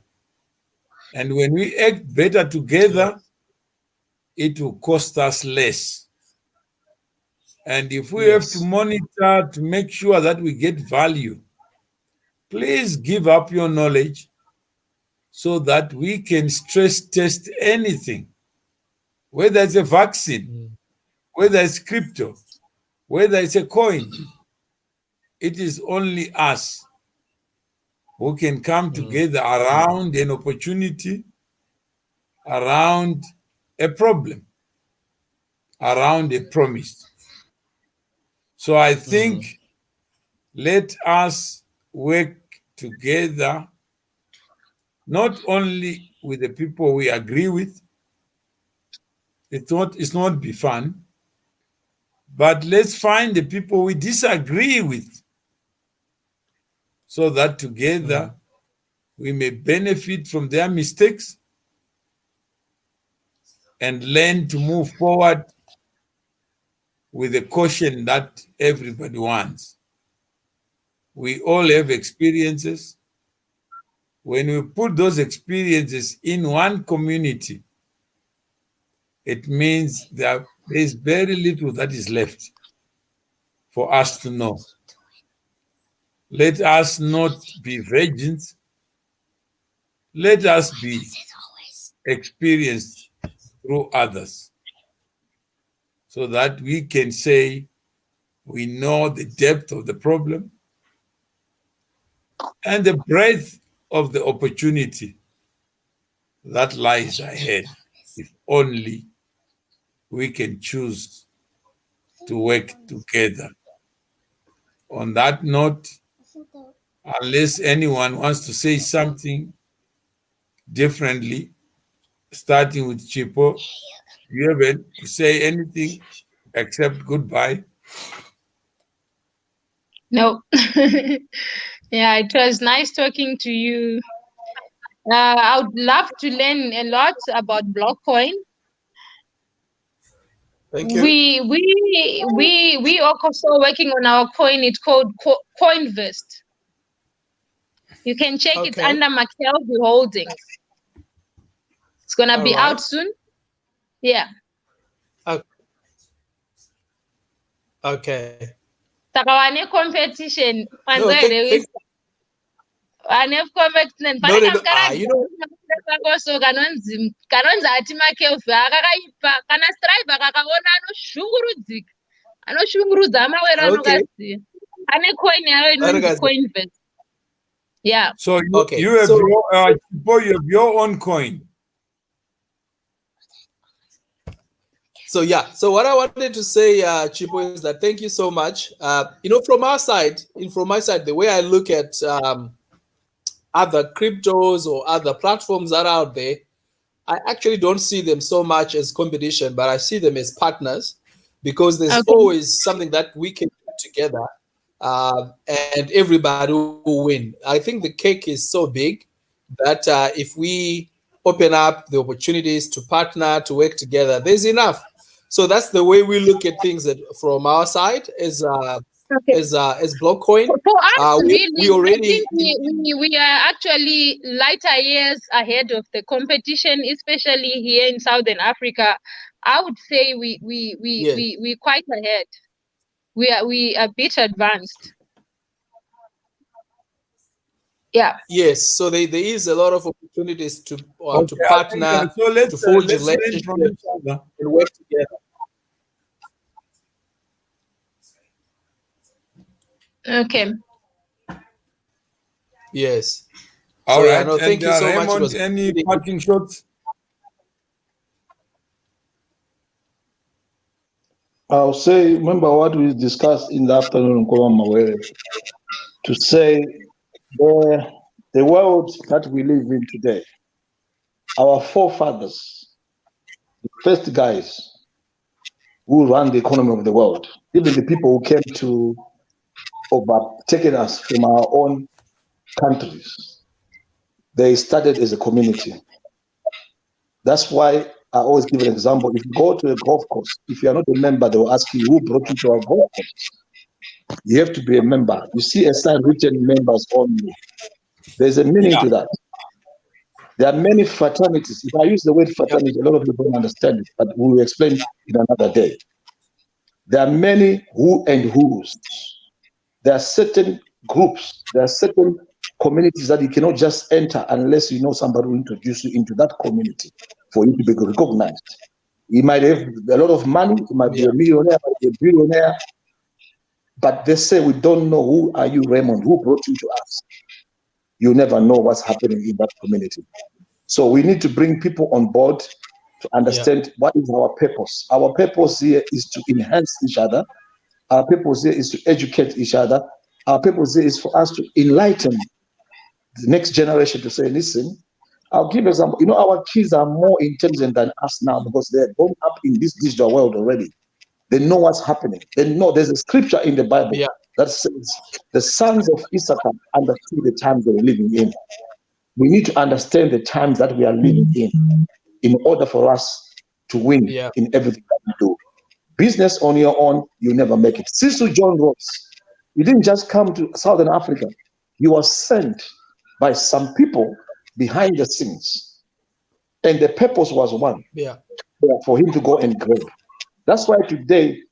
And when we act better together, it will cost us less. And if we have to monitor to make sure that we get value, please give up your knowledge so that we can stress test anything, whether it's a vaccine, whether it's crypto, whether it's a coin. It is only us who can come together around an opportunity, around a problem, around a promise. So I think let us work together, not only with the people we agree with. It's not be fun, but let's find the people we disagree with so that together we may benefit from their mistakes and learn to move forward with the caution that everybody wants. We all have experiences. When we put those experiences in one community, it means that there is very little that is left for us to know. Let us not be virgins. Let us be experienced through others, so that we can say we know the depth of the problem and the breadth of the opportunity that lies ahead, if only we can choose to work together. On that note, unless anyone wants to say something differently, starting with Chipo, you haven't to say anything except goodbye. No. Yeah, it was nice talking to you. I would love to learn a lot about Blockcoin. Thank you. We also working on our coin. It's called Coinvest. You can check it Okay. under McKelvey Holdings. It's gonna All be right. out soon. Yeah. Okay. Takawane competition. No, thank Ane competition. No, no, no. You know, So kanonzi ati McKelvey akakaipa kana strive akakaona anoshungurudzika. Anoshungurudza amawere okay. anokaziya. Ane coin yayo inonzi Coinvest. Yeah. So you, Okay, you have so- you have your own coin. So yeah, so what I wanted to say, Chipo, is that thank you so much. From our side, from my side, the way I look at other cryptos or other platforms that are out there, I actually don't see them so much as competition, but I see them as partners, because there's always something that we can do together, and everybody will win. I think the cake is so big that if we open up the opportunities to partner, to work together, there's enough. So that's the way we look at things from our side as Blockcoin. For us, we already, I think we are actually lighter years ahead of the competition, especially here in Southern Africa. I would say we quite ahead. We are a bit advanced. Yeah. Yes, so there is a lot of opportunities to Okay, partner, so let's to forge learn from relationships each other. and work together. Okay. Yes. All right. No, thank you so much. It Raymond, was any parting shots? I'll say, remember what we discussed in the afternoon, to say the world that we live in today, our forefathers, the first guys who ran the economy of the world, even the people who came to overtaken us from our own countries, they started as a community. That's why I always give an example. If you go to a golf course, if you are not a member, they will ask you who brought you to our golf course. You have to be a member. You see a sign written members only. There's a meaning to that. There are many fraternities. If I use the word fraternity, a lot of people don't understand it, but we will explain in another day. There are many who and whos. There are certain groups, there are certain communities that you cannot just enter unless you know somebody who introduce you into that community for you to be recognized. You might have a lot of money, you might be a millionaire, might be a billionaire, but they say, we don't know who are you, Raymond, who brought you to us. You never know what's happening in that community. So we need to bring people on board to understand what is our purpose. Our purpose here is to enhance each other. Our purpose here is to educate each other. Our purpose here is for us to enlighten the next generation to say, listen, I'll give you example. Our kids are more intelligent than us now because they're grown up in this digital world already. They know what's happening. They know there's a scripture in the Bible that says the sons of Issachar understood the times they were living in. We need to understand the times that we are living in order for us to win in everything that we do. Business on your own, you never make it. Cecil John Ross, he didn't just come to Southern Africa. He was sent by some people behind the scenes. And the purpose was one, for him to go and grow. That's why today,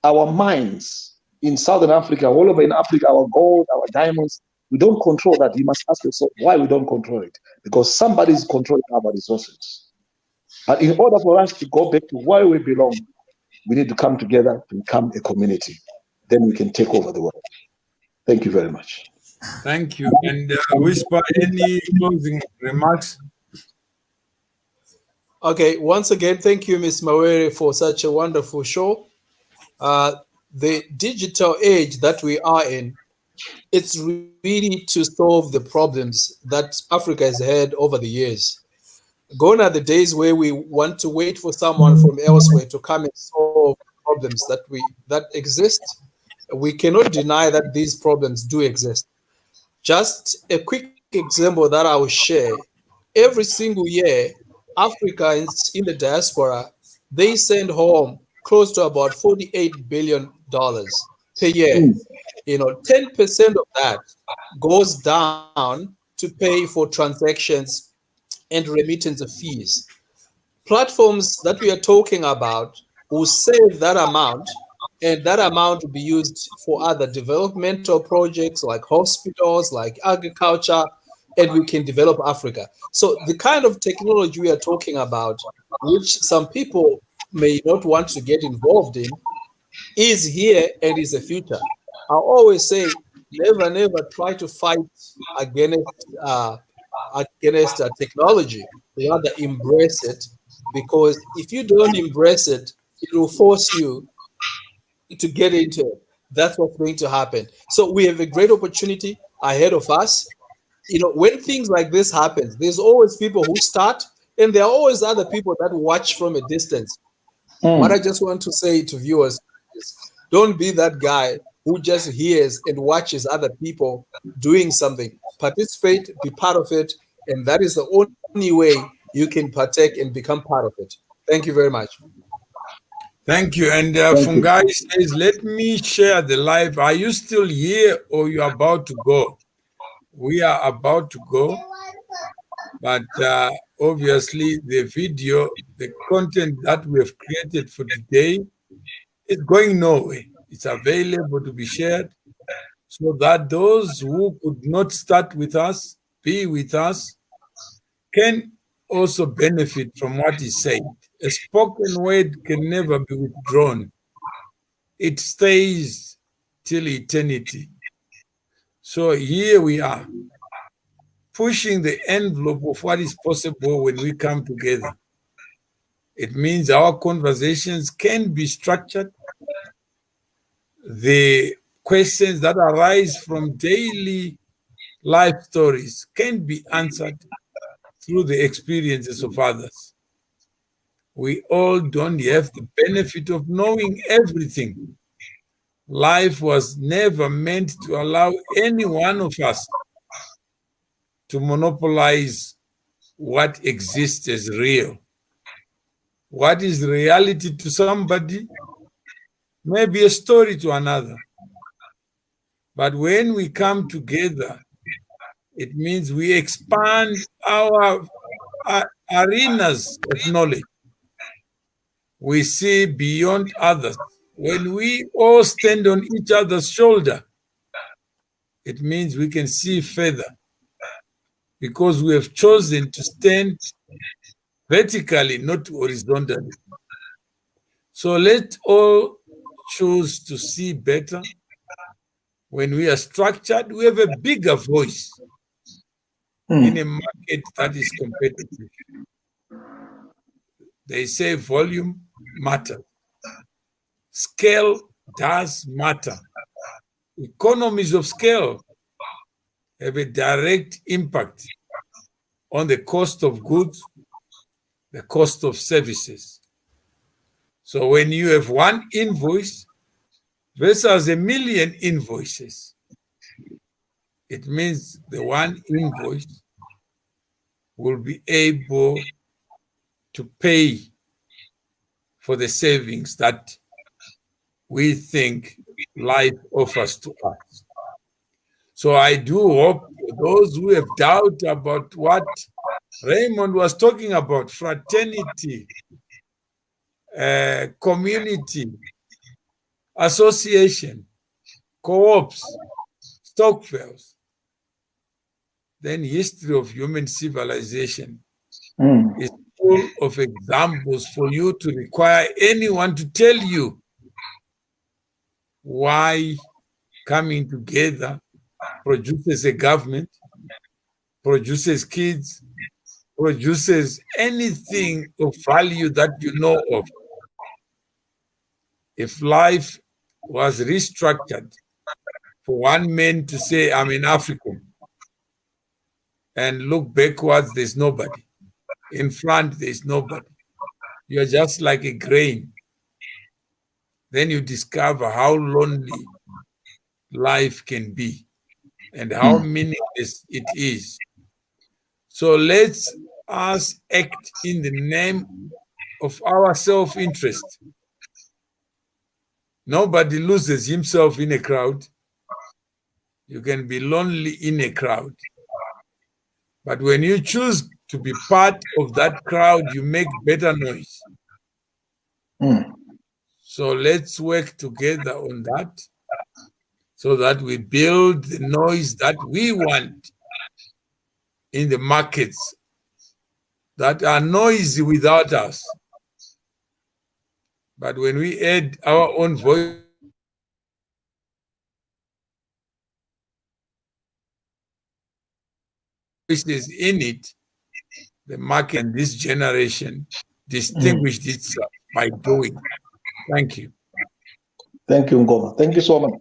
our mines in Southern Africa, all over in Africa, our gold, our diamonds, we don't control that. You must ask yourself why we don't control it. Because somebody is controlling our resources. And in order for us to go back to where we belong, we need to come together to become a community. Then we can take over the world. Thank you very much. Thank you. And Whisper, any closing remarks? Okay, once again, thank you, Ms. Mawere, for such a wonderful show. The digital age that we are in, it's really to solve the problems that Africa has had over the years. Gone are the days where we want to wait for someone from elsewhere to come and solve problems that exist. We cannot deny that these problems do exist. Just a quick example that I will share. Every single year, Africans in the diaspora, they send home close to about $48 billion per year. 10% of that goes down to pay for transactions and remittance fees. Platforms that we are talking about will save that amount, and that amount will be used for other developmental projects like hospitals, like agriculture, and we can develop Africa. So the kind of technology we are talking about, which some people may not want to get involved in, is here and is the future. I always say, never try to fight against technology. Rather embrace it, because if you don't embrace it, it will force you to get into it. That's what's going to happen. So we have a great opportunity ahead of us. When things like this happen, there's always people who start, and there are always other people that watch from a distance. What I just want to say to viewers is, don't be that guy who just hears and watches other people doing something. Participate, be part of it, and that is the only way you can partake and become part of it. Thank you very much. Thank you. And Fungai says, let me share the live. Are you still here or you are about to go? We are about to go, but obviously the video, the content that we have created for today is going nowhere. It's available to be shared so that those who could not start with us, be with us, can also benefit from what is said. A spoken word can never be withdrawn. It stays till eternity. So here we are, pushing the envelope of what is possible when we come together. It means our conversations can be structured. The questions that arise from daily life stories can be answered through the experiences of others. We all don't have the benefit of knowing everything. Life was never meant to allow any one of us to monopolize what exists as real. What is reality to somebody may be a story to another. But when we come together, it means we expand our arenas of knowledge. We see beyond others. When we all stand on each other's shoulder, it means we can see further, because we have chosen to stand vertically, not horizontally. So let's all choose to see better. When we are structured, we have a bigger voice in a market that is competitive. They say volume matters. Scale does matter. Economies of scale have a direct impact on the cost of goods, the cost of services. So when you have one invoice versus 1 million invoices, it means the one invoice will be able to pay for the savings that we think life offers to us. So I do hope those who have doubt about what Raymond was talking about, fraternity, community, association, co-ops, stokvels, then history of human civilization is full of examples for you to require anyone to tell you why coming together produces a government, produces kids, produces anything of value that you know of. If life was restructured for one man to say, I'm an African, and look backwards, there's nobody. In front, there's nobody. You're just like a grain. Then you discover how lonely life can be and how meaningless it is. So let's us act in the name of our self-interest. Nobody loses himself in a crowd. You can be lonely in a crowd. But when you choose to be part of that crowd, you make better noise. So let's work together on that so that we build the noise that we want in the markets that are noisy without us. But when we add our own voices in it, the market and this generation distinguished itself by doing. Thank you. Thank you, Ngoma. Thank you so much.